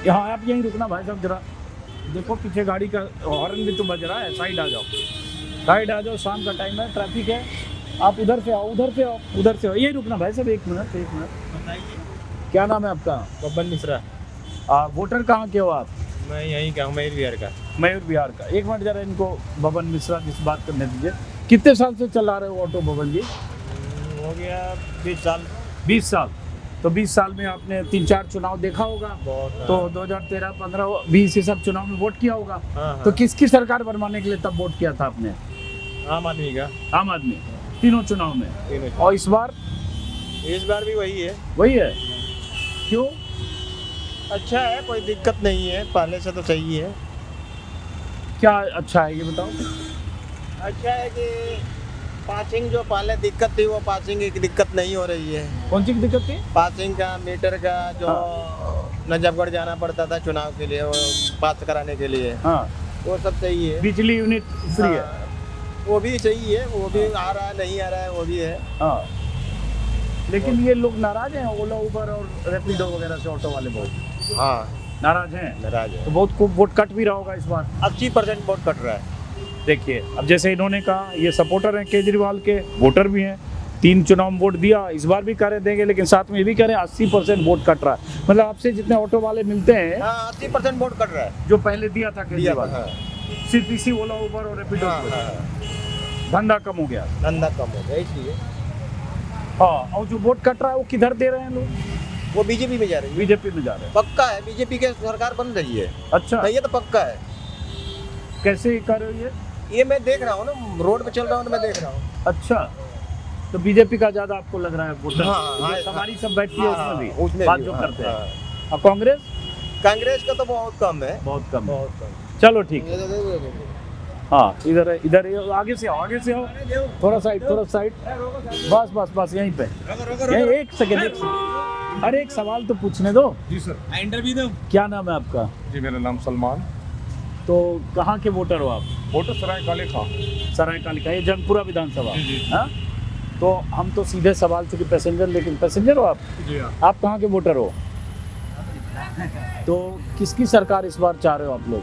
यहाँ आप यहीं रुकना भाई साहब जरा, देखो पीछे गाड़ी का हॉर्न भी तो बज रहा है, साइड आ जाओ, साइड आ जाओ, शाम का टाइम है, ट्रैफिक है, आप उधर से आओ, उधर से आओ, उधर से आओ, यहीं रुकना भाई साहब, एक मिनट एक मिनट। क्या नाम है आपका? बब्बन मिश्रा। वोटर कहाँ के हो आप? मैं यहीं का हूँ, मयूर विहार का। मयूर विहार का। एक मिनट जरा इनको बबन मिश्रा की से बात करने दीजिए। कितने साल से चला रहे हो ऑटो बबन जी? हो गया 20 साल। 20 साल। तो 20 साल में आपने 3-4 चुनाव देखा होगा, तो 2013, 15, 20 ये सब चुनाव में वोट किया होगा। हाँ। तो किसकी सरकार बनवाने के लिए तब वोट किया था आपने? आम आदमी का। आम आदमी, तीनों चुनाव में। तीनों। और इस बार भी वही है। वही है? क्यों? अच्छा है, कोई दिक्कत नहीं है, पहले से तो सही है। क्या अच्छा है ये बताओ? अच्छा है कि पासिंग जो पहले दिक्कत थी, वो पासिंग की दिक्कत नहीं हो रही है। कौन सी दिक्कत थी? पासिंग का, मीटर का, जो नजफगढ़ जाना पड़ता था चुनाव के लिए, वो पास कराने के लिए, हाँ, वो सब सही है। बिजली यूनिट फ्री है, वो भी सही है, वो भी आ रहा है, नहीं आ रहा है, वो भी है। हाँ। लेकिन ये लोग नाराज हैं ओला, उबर और रैपिडो वगैरह से, ऑटो वाले बहुत नाराज हैं। नाराज है। तो बहुत खूब वोट कट भी रहा होगा इस बार। 80% वोट कट रहा है। देखिए, अब जैसे इन्होंने कहा, ये सपोर्टर हैं केजरीवाल के, वोटर भी हैं, 3 चुनाव में वोट दिया, इस बार भी करे देंगे, लेकिन साथ में ये भी करें 80% वोट कट रहा है। मतलब आपसे जितने ऑटो वाले मिलते हैं, 80% वोट कट रहा है, जो पहले दिया था केजरीवाल, हाँ। सिर्फ इसी ओला, उबर और रैपिडो धंधा कम हो गया। धंधा कम हो गया इसलिए। हाँ, और जो वोट कट रहा है वो किधर दे रहे हैं लोग? वो बीजेपी में जा रही है। बीजेपी में जा रहे हैं। पक्का है, बीजेपी के सरकार बन रही है। अच्छा, नहीं, ये तो पक्का है। कैसे कर रहे हो ये मैं देख रहा हूँ ना, रोड पे चल रहा हूँ तो मैं देख रहा हूँ। अच्छा, तो बीजेपी का ज्यादा आपको लग रहा है वोटर? हाँ, हमारी सब बैठती है उसमें भी, बात जो करते हैं। और कांग्रेस का तो बहुत कम है। बहुत कम। चलो ठीक है। हाँ, इधर है, इधर है, आगे से आओ, आगे से आओ, थोड़ा साइड, थोड़ा साइड, बस बस बस, यहीं पे। यहीं एक सेकेंड, अरे एक सवाल तो पूछने दो। जी सर। इंटरव्यू दो। क्या नाम है आपका? जी, मेरा नाम सलमान। तो कहाँ के वोटर हो आप? वोटर सराय काले खां। सराय काले खां, ये जंगपुरा विधानसभा। जी जी। हाँ, तो हम तो सीधे सवाल, चूंकि पैसेंजर, लेकिन पैसेंजर हो आप? जी हाँ। आप कहाँ के वोटर हो? तो किसकी सरकार इस बार चाह रहे हो आप लोग?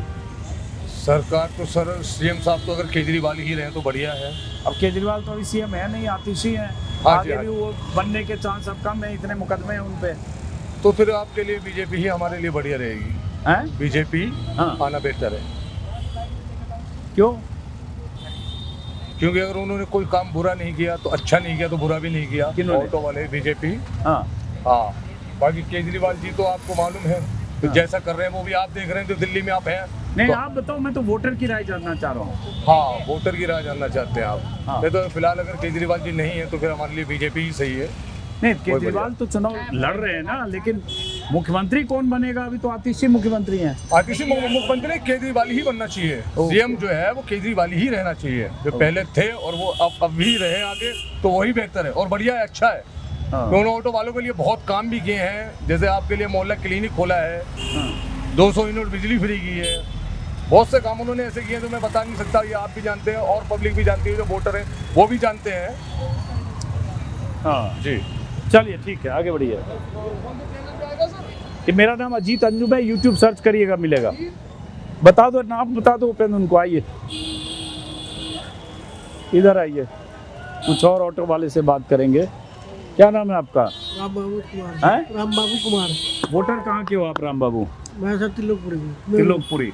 सरकार तो सर, सीएम साहब तो अगर केजरीवाल ही रहे तो बढ़िया है। अब केजरीवाल तो अभी सीएम है नहीं, आतिशी है। हाँ आगे जी, भी वो बनने के चांस अब कम है, इतने मुकदमे हैं उन पे। तो फिर आपके लिए बीजेपी ही हमारे लिए बढ़िया रहेगी। हैं? बीजेपी हाँ। आना बेहतर है। क्यों? क्योंकि अगर उन्होंने कोई काम बुरा नहीं किया तो अच्छा नहीं किया, तो बुरा भी नहीं किया। ऑटो वाले बीजेपी। हाँ हाँ। बाकी केजरीवाल जी तो आपको मालूम है, तो जैसा कर रहे हैं वो भी आप देख रहे हैं, तो दिल्ली में आप हैं। नहीं, तो आप बताओ, मैं तो वोटर की राय जानना चाह रहा हूँ। हाँ, वोटर की राय जानना चाहते हैं आप। हाँ। नहीं तो फिलहाल अगर केजरीवाल जी नहीं है तो फिर हमारे लिए बीजेपी ही सही है। नहीं, केजरीवाल तो चुनाव लड़ रहे हैं ना, लेकिन मुख्यमंत्री कौन बनेगा? अभी तो आतिशी मुख्यमंत्री हैं। आतिशी मुख्यमंत्री केजरीवाल ही बनना चाहिए। सीएम जो है वो केजरीवाल ही रहना चाहिए, जो पहले थे, और वो अब भी रहे आगे, तो वही बेहतर है और बढ़िया है, अच्छा है। दोनों ऑटो वालों के लिए बहुत काम भी किए हैं, जैसे आपके लिए मोहल्ला क्लिनिक खोला है, 200 यूनिट बिजली फ्री की है, बहुत से काम उन्होंने ऐसे किए तो मैं बता नहीं सकता, ये आप भी जानते हैं और पब्लिक भी जानती है, जो वोटर है वो भी जानते हैं। हाँ जी, चलिए ठीक है, आगे बढ़िए। ये मेरा नाम अजीत अंजुम है, यूट्यूब सर्च करिएगा, मिलेगा। बता दो नाम, बता दो उपेंद्र उनको। आइए इधर आइए, कुछ और ऑटो वाले से बात करेंगे। क्या नाम है आपका? राम बाबू कुमार। हैं? राम बाबू कुमार। वोटर कहाँ के हो आप राम बाबू? मैं सर तिलोकपुरी। तिलोकपुरी।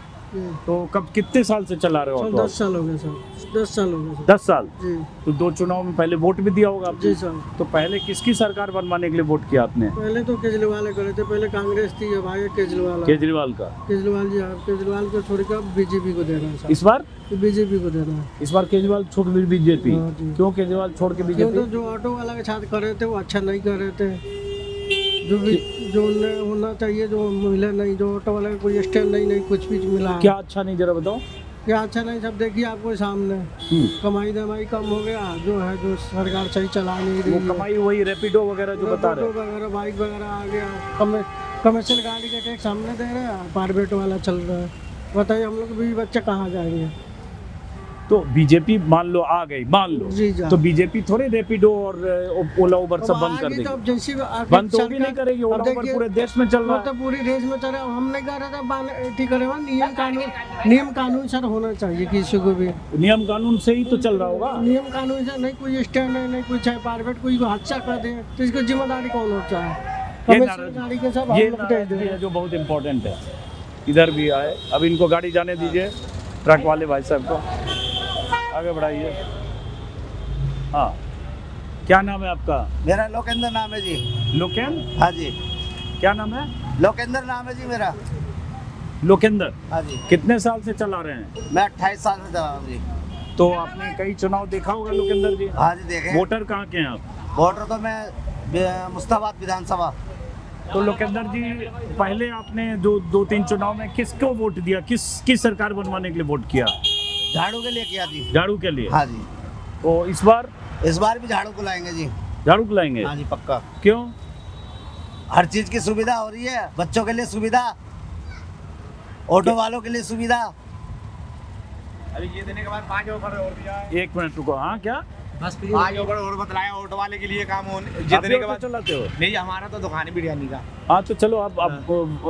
तो कब, कितने साल से चला रहे हो ऑटो? 10 साल हो गए सर। 10 साल हो गए सर। 10 साल? जी। तो 2 चुनाव में पहले वोट भी दिया होगा आपने? जी सर। तो पहले किसकी सरकार बनवाने के लिए वोट किया आपने? पहले तो केजरीवाल करे थे, पहले कांग्रेस थी, अब आगे केजरीवाल। केजरीवाल का? केजरीवाल जी, केजरीवाल को छोड़कर बीजेपी को दे रहा है सर। इस बार बीजेपी को दे रहा है। इस बार केजरीवाल छोड़ बीजेपी? क्यों केजरीवाल छोड़ के बीजेपी? तो जो ऑटो वाला के साथ कर रहे थे वो अच्छा नहीं कर रहे थे, जो होना चाहिए जो मिला नहीं, जो ऑटो वाला कोई स्टैंड नहीं, कुछ भी मिला। क्या अच्छा नहीं, जरा बताओ। क्या अच्छा नहीं, सब देखिए आपको सामने। कमाई दमाई कम हो गया, जो है जो सरकार सही चला नहीं रही। वो कमाई वही रैपिडो वगैरह जो बता रहे हैं, वगैरह बाइक वगैरह आ गया, कमर्शियल गाड़ी का टैक्स सामने दे रहे हैं, प्राइवेट वाला चल रहा है। बताइए हम लोग भी बच्चे कहाँ जाएंगे? तो बीजेपी मान लो आ गई, मान लो जी जी। तो बीजेपी थोड़े रैपिडो और ओला उबर सब बंद कर आगे तो अब देगी। जैसी बंद तो भी नहीं करेगी, ओला उबर पूरे देश में चल रहा है। तो पूरे देश में चल रहा है। हम नहीं कह रहे थे ठीक करे, नियम कानून सर होना चाहिए किसी को भी। नियम कानून से ही तो चल रहा होगा। नियम कानून से नहीं कोई स्टैंड है, नहीं कुछ है, प्राइवेट कोई हादसा कर दे तो इसकी जिम्मेदारी कौन होता है? ये गाड़ी के सब ये नाराजगी है जो बहुत इम्पोर्टेंट है। इधर भी आए, अब इनको गाड़ी जाने दीजिए, ट्रक वाले भाई साहब को आगे बढ़ाइए। हाँ, क्या नाम है आपका? मेरा लोकेंद्र नाम है जी। लोकेंद्र? हाँ जी। क्या नाम है? लोकेंद्र नाम है जी मेरा। लोकेंद्र? हाँ जी। कितने साल से चला रहे हैं? मैं 28 साल से चला रहा हूँ जी। तो आपने कई चुनाव देखा होगा लोकेंद्र जी? हाँ जी देखे। वोटर कहाँ के हैं आप? वोटर तो मैं मुस्ताबाद विधानसभा। तो लोकेंद्र जी, पहले आपने दो तीन चुनाव में किसको वोट दिया, किस सरकार बनवाने के लिए वोट किया? झाड़ू के लिए किया जी। झाड़ू के लिए? हाँ जी। तो इस बार भी झाड़ू को लाएंगे जी। झाड़ू को लाएंगे? हाँ जी पक्का। क्यों? हर चीज की सुविधा हो रही है, बच्चों के लिए सुविधा, ऑटो वालों के लिए सुविधा। अभी ये देने के बाद 5 ऑफर और दिया है। 1 मिनट रुको। हाँ क्या? बस 5 ऑफर और बतलाया ऑटो वाले के लिए काम होने आप देने के ऑटो बाद। चलाते हो? नहीं, हमारा तो दुकान है बिरयानी का। हाँ तो चलो, आप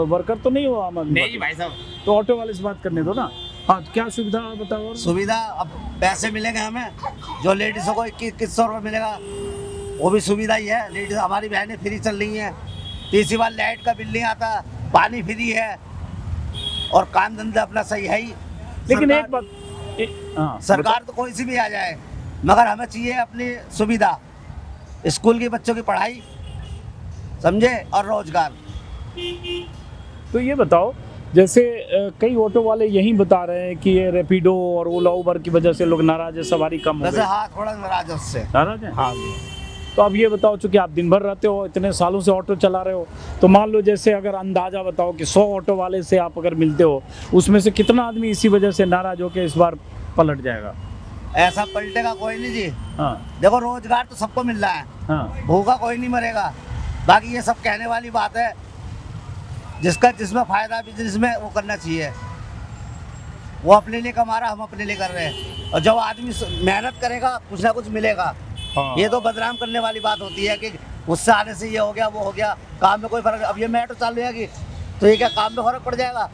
वर्कर तो नहीं हो आम आदमी नहीं पार्टी? भाई साहब। तो ऑटो वाले से बात करने दो ना। हाँ, तो क्या सुविधा बताओ? और सुविधा अब पैसे मिलेंगे हमें, जो लेडीजों को 2100 रुपये मिलेगा वो भी सुविधा ही है। लेडीज हमारी बहनें फ्री चल रही हैं। तीसरी बार लाइट का बिल नहीं आता, पानी फ्री है और काम धंधा अपना सही है ही। लेकिन एक बात, हाँ, सरकार तो कोई सी भी आ जाए, मगर हमें चाहिए अपनी सुविधा, स्कूल के बच्चों की पढ़ाई, समझे, और रोजगार। तो ये बताओ, जैसे कई ऑटो वाले यही बता रहे हैं कि ये रैपिडो और ओला उबर की वजह से लोग नाराज है, सवारी कम हो वैसे गई। हाँ, थोड़ा नाराज है उससे। नाराज है? हाँ। तो अब ये बताओ, चूंकि आप दिन भर रहते हो, इतने सालों से ऑटो चला रहे हो, तो मान लो जैसे अगर अंदाजा बताओ कि 100 ऑटो वाले से आप अगर मिलते हो, उसमें से कितना आदमी इसी वजह से नाराज होकर इस बार पलट जाएगा? ऐसा पलटेगा कोई नहीं जी। हाँ। देखो, रोजगार तो सबको मिल रहा है। हाँ। भूखा कोई नहीं मरेगा। बाकी ये सब कहने वाली बात है, जिसमें फायदा बिजनेस में वो करना चाहिए। वो अपने लिए कमा रहा, हम अपने लिए कर रहे हैं। और जब आदमी मेहनत करेगा, कुछ ना कुछ मिलेगा। हाँ। ये तो बदनाम करने वाली बात होती है कि उससे आने से ये हो गया, वो हो गया, काम में कोई फर्क। अब ये मेट्रो चालू रहेगी तो ये क्या काम में फर्क पड़ जाएगा?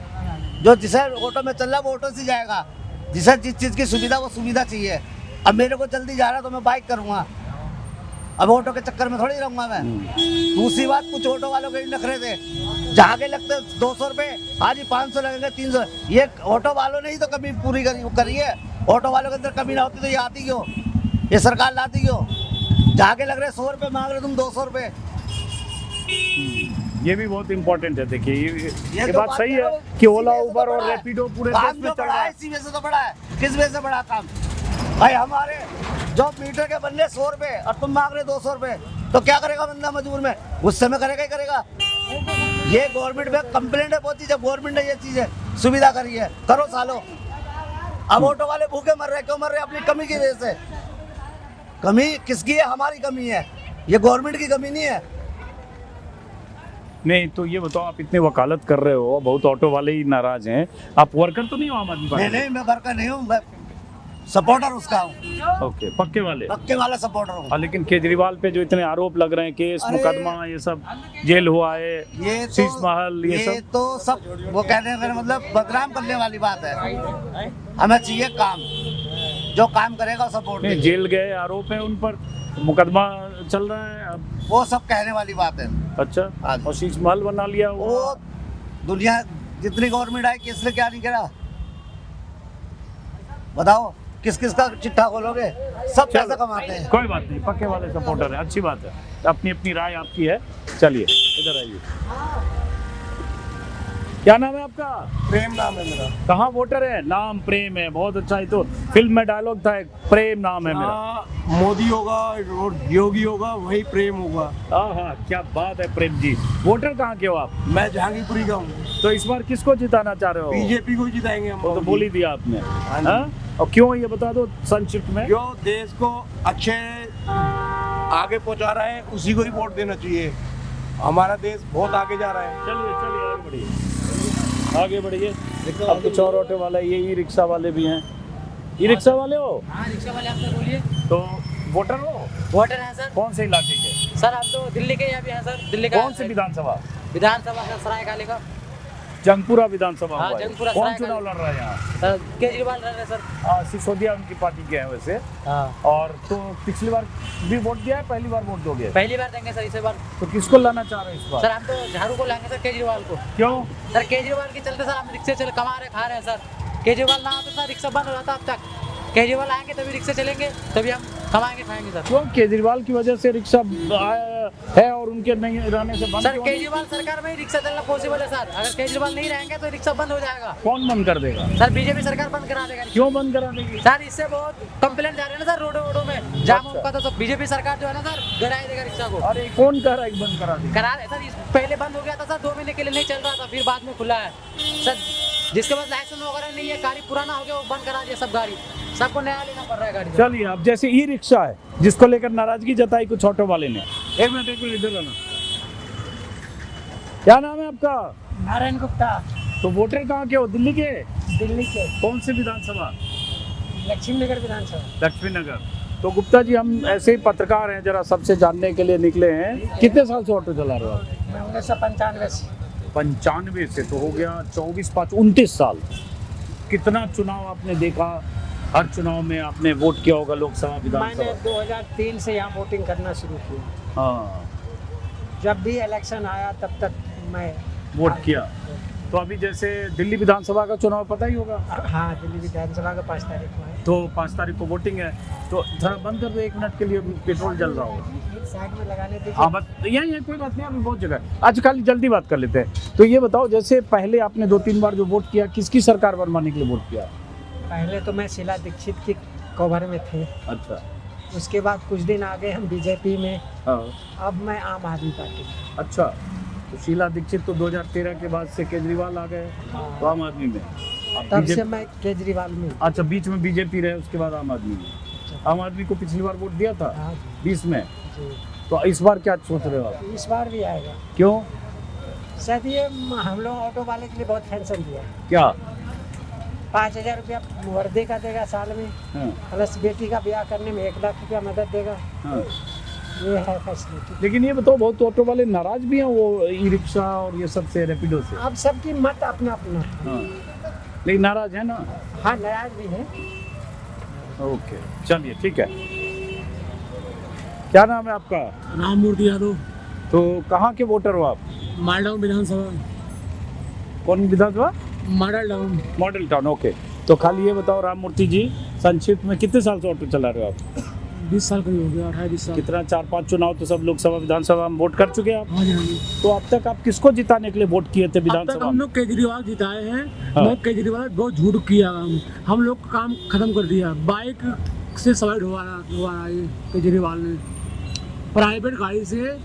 जो जिसे ऑटो में चल रहा है वो ऑटो से जाएगा, जिसे जिस चीज़ की सुविधा वो सुविधा चाहिए। अब मेरे को जल्दी जा रहा है तो मैं बाइक करूँगा, अब ऑटो के चक्कर में थोड़ी रहूँगा मैं। दूसरी बात, कुछ ऑटो वालों के नखरे थे, जहाँ के लगते 200 रुपये, आज ही 500 लगेंगे, 300। ये ऑटो वालों ने ही तो कमी पूरी करी है। ऑटो वालों के अंदर कमी ना होती तो ये आती क्यों? ये सरकार लाती क्यों? जहाँ के लग रहे 100 रुपये मांग रहे तुम 200 रुपये। ये भी बहुत इम्पोर्टेंट है। देखिए, ये तो बात सही है कि ओला इसी वजह से उबर तो और बढ़ा है। रैपिडो पूरे काम देश में जो चल बढ़ा रहा है है। इसी वजह से तो बढ़ा है। किस वजह से बढ़ा काम? भाई हमारे जो मीटर के बनने 100 रुपये और तुम मांग रहे 200 रुपये, तो क्या करेगा बंदा मजबूर में? गुस्से में करेगा ही करेगा। ये गवर्नमेंट में कंप्लेंट है बहुत चीज़ है। गवर्नमेंट ने ये चीज़ है सुविधा करी है, करो सालों। अब ऑटो वाले भूखे मर रहे, क्यों मर रहे? अपनी कमी की वजह से। कमी किसकी है? हमारी कमी है, ये गवर्नमेंट की कमी नहीं है। नहीं तो ये बताओ, आप इतने वकालत कर रहे हो, बहुत ऑटो वाले ही नाराज हैं, आप वर्कर तो नहीं हो आम आदमी पार्टी? नहीं, मैं वर्कर नहीं हूँ, मैं सपोर्टर उसका हूँ। ओके, पक्के वाला सपोर्टर हूँ। हाँ, लेकिन केजरीवाल पे जो इतने आरोप लग रहे हैं, केस मुकदमा, ये सब, जेल हुआ है, ये शीश महल, ये तो सब वो कहने का मतलब बदनाम करने वाली बात है। हमें चाहिए काम, जो काम करेगा सपोर्ट। नहीं, जेल गए, आरोप है उन पर, मुकदमा चल रहा है अब। वो सब कहने वाली बात है। अच्छा, और शीश महल बना लिया वो दुनिया जितनी गवर्नमेंट आई, किसने क्या नहीं करा? बताओ, किस किस का चिट्ठा खोलोगे? सब पैसा कमाते हैं। कोई बात नहीं, पक्के वाले सपोर्टर है, अच्छी बात है। अपनी अपनी राय आपकी है। चलिए इधर आइए। क्या नाम है आपका? प्रेम नाम है मेरा। कहाँ वोटर है? नाम प्रेम है, बहुत अच्छा। है तो फिल्म में डायलॉग था, एक प्रेम नाम है मेरा। मोदी होगा और योगी होगा, वही प्रेम होगा। हाँ, क्या बात है प्रेम जी। वोटर कहाँ के हो आप? मैं जहांगीरपुरी का हूँ। तो इस बार किसको जिताना चाह रहे हो? बीजेपी को जिताएंगे हम। वो तो बोल ही दिया आपने। हाँ? और क्यों, ये बता दो संक्षिप्त में। जो देश को अच्छे आगे पहुंचा रहा है उसी को ही वोट देना चाहिए। हमारा देश बहुत आगे जा रहा है। चलिए आगे बढ़िए, आगे बढ़िए। अब कुछ और ऑटो वाला, ये ई रिक्शा वाले भी हैं। ई रिक्शा वाले हो? हाँ रिक्शा वाले, आप सर बोलिए। तो वोटर हो? वोटर हैं सर। कौन से इलाके के? सर हम तो दिल्ली के यहाँ भी हैं सर। दिल्ली का कौन सी विधानसभा? विधानसभा का सरायकाले का। जंगपुरा विधानसभा हाँ, हुआ है। जंगपुरा कौन सरायकाले। चुनाव लड़ रहा है यहाँ? सर केजरीवाल लड़ रहे सर। सिसोदिया उनकी पार्टी के हैं वैसे। हाँ। और तो पिछली बार भी वोट दिया है, पहली बार वोट दोगे? पहली बार देंगे सर, इस बार। तो किसको लाना चाह रहे हैं इस बार? सर हम तो झाड़ू को लाएंगे सर, केजरीवाल को। क्यों? सर केजरीवाल के चलते सर हम रिक्शे चल कमा रहे खा रहे हैं सर। केजरीवाल ना होता सर रिक्शा बंद हो जाता अब तक। केजरीवाल आएंगे तभी रिक्शे चलेंगे, तभी हम कमाएंगे खाएंगे सर। क्यों केजरीवाल की वजह से रिक्शा है और उनके नहीं रहने से बंद? सर केजरीवाल सरकार में ही रिक्शा चलना पॉसिबल है सर। अगर केजरीवाल नहीं रहेंगे तो रिक्शा बंद हो जाएगा। कौन बंद कर देगा? सर बीजेपी सरकार बंद करा देगा। क्यों बंद करा देगी? सर इससे बहुत कंप्लेंट जा रहे हैं ना सर, रोडों में जाम होगा तो बीजेपी सरकार जो है ना सर गिरा देगा रिक्शा को। अरे कौन कह रहा है बंद करा देगा? करा सर पहले बंद हो गया था सर, 2 महीने के लिए नहीं चल रहा था, फिर बाद में खुला है सर। जिसके पास लाइसेंस वगैरह नहीं है, गाड़ी पुराना हो गया, वो बंद करा दिया सब गाड़ी। सबको नया लेना पड़ रहा है गाड़ी। चलिए, अब जैसे ई रिक्शा है जिसको लेकर नाराजगी जताई कुछ ऑटो वाले ने। एक मिनट इधर आना। क्या नाम है आपका? नारायण गुप्ता। तो वोटर कहाँ के हो? दिल्ली के? दिल्ली के। कौन सी विधानसभा? लक्ष्मी नगर विधानसभा। लक्ष्मी नगर। तो गुप्ता जी, हम ऐसे ही पत्रकार हैं, जरा सबसे जानने के लिए निकले हैं। कितने साल से ऑटो चला रहे हो आप? मैं 1995 से। 95 से तो हो गया 24, 5, 29 साल। कितना चुनाव आपने देखा? हर चुनाव में आपने वोट किया होगा, लोकसभा विधानसभा? मैंने 2003 से यहाँ वोटिंग करना शुरू किया। हाँ, जब भी इलेक्शन आया तब तक मैं वोट किया। तो अभी जैसे दिल्ली विधानसभा का चुनाव पता ही होगा? हाँ, दिल्ली विधानसभा का 5 तारीख को है। तो 5 तारीख को वोटिंग है। तो थोड़ा बंद कर दो 1 मिनट के लिए, पेट्रोल जल रहा होगा। साइड में लगाने दीजिए। हाँ बस यही कोई बात नहीं, अभी बहुत जगह है। आज खाली जल्दी बात कर लेते हैं। तो ये बताओ, जैसे पहले आपने 2-3 बार जो वोट किया, किसकी सरकार बनवाने के लिए वोट किया? पहले तो मैं शीला दीक्षित की कवर में थे। अच्छा। उसके बाद कुछ दिन आगे हम बीजेपी में। हाँ। अब मैं आम आदमी पार्टी में। अच्छा, तो शीला दीक्षित तो 2013 के बाद से केजरीवाल आ गए, तो आम आदमी में। तब से मैं केजरीवाल में। अच्छा, बीच में बीजेपी रहे, उसके बाद आम आदमी में। आम आदमी को पिछली बार वोट दिया था 20 में। तो इस बार क्या सोच रहे हो आप? इस बार भी आएगा। क्यों? शायद ये हम लोग ऑटो वाले के लिए बहुत पेंशन दिया। क्या? 5000 रुपया वर्दी का देगा साल में। हाँ। प्लस बेटी का ब्याह करने में 1 लाख रुपया मदद देगा। हाँ। ये है फैसिलिटी। लेकिन ये बताओ, बहुत ऑटो वाले नाराज भी हैं वो ई रिक्शा और ये सब से, रैपिडो से। अब सबकी मत अपना अपना। हाँ। लेकिन नाराज है ना? हाँ, नाराज भी है। ओके, चलिए ठीक है। क्या नाम है आपका? राममूर्ति यादव। तो कहाँ के वोटर हो आप? माडल विधानसभा। कौन विधानसभा? मॉडल टाउन। मॉडल टाउन, ओके। तो खाली ये बताओ राममूर्ति जी, संक्षिप्त में कितने साल से ऑटो चला रहे हो आप? 20 साल करीब हो गया, 18-20 साल। कितना? 4-5 चुनाव तो सब लोकसभा विधानसभा में वोट कर चुके हैं आप? हाँ जी, हाँ जी। तो अब तक आप किसको जिताने के लिए वोट किए थे विधानसभा? हम लोग केजरीवाल जिताए हैं। हाँ। बहुत केजरीवाल बहुत झूठ किया। हम लोग का काम खत्म कर दिया। बाइक से सवारी ढुआ रहा है केजरीवाल ने। प्राइवेट गाड़ी से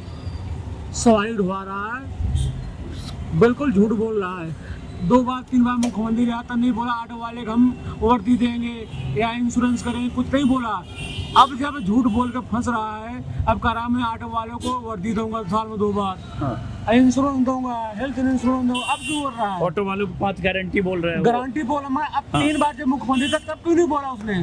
सवारी ढुआ रहा है। बिल्कुल झूठ बोल रहा है। 2 बार 3 बार मुख्यमंत्री रहा, तब नहीं बोला ऑटो वाले को हम वर्दी देंगे या इंश्योरेंस करेंगे, कुछ नहीं बोला। अब जब झूठ बोल के फंस रहा है, अब कह रहा मैं ऑटो वालों को वर्दी दूंगा साल में 2 बार। हाँ। इंश्योरेंस दूंगा, हेल्थ इंश्योरेंस दूंगा। अब क्यों बोल रहा है? ऑटो वालों को 5 गारंटी बोल रहे हैं। गारंटी बोला मैं। अब 3 बार जब मुख्यमंत्री था तब क्यों नहीं बोला उसने?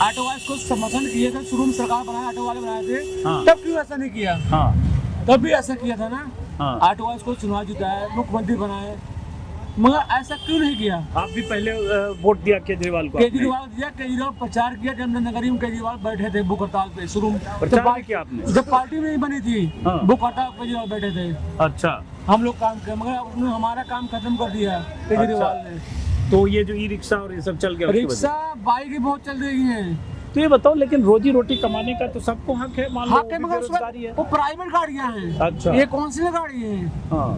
ऑटो वाले को समर्थन किए थे, शुरू में सरकार बनाया, ऑटो वाले बनाए थे। हाँ। तब क्यों ऐसा नहीं किया? हाँ। तब भी ऐसा किया था ना। हाँ। ऑटो वाले को चुनाव जिताया, मुख्यमंत्री बनाए, मगर ऐसा क्यों नहीं किया? आप भी पहले वोट दिया केजरीवाल को? केजरीवाल दिया। केजरीवाल प्रचार किया। जमनगरी में केजरीवाल बैठे थे बुक हड़ताल पे शुरू में। प्रचार किया आपने? जब पार्टी नहीं बनी थी। हाँ। बुक हड़ताल केजरीवाल बैठे थे। अच्छा। हम लोग काम किया, मगर उन्होंने हमारा काम खत्म कर दिया केजरीवाल ने। तो ये जो ई रिक्शा और ये सब चल गया, रिक्शा बाइक भी बहुत चल रही है। तो ये बताओ, लेकिन रोजी रोटी कमाने का तो सबको हक है, मान लो हक है, मगर वो प्राइवेट गाड़ियां हैं। अच्छा। ये कौन सी गाड़ी है? हाँ।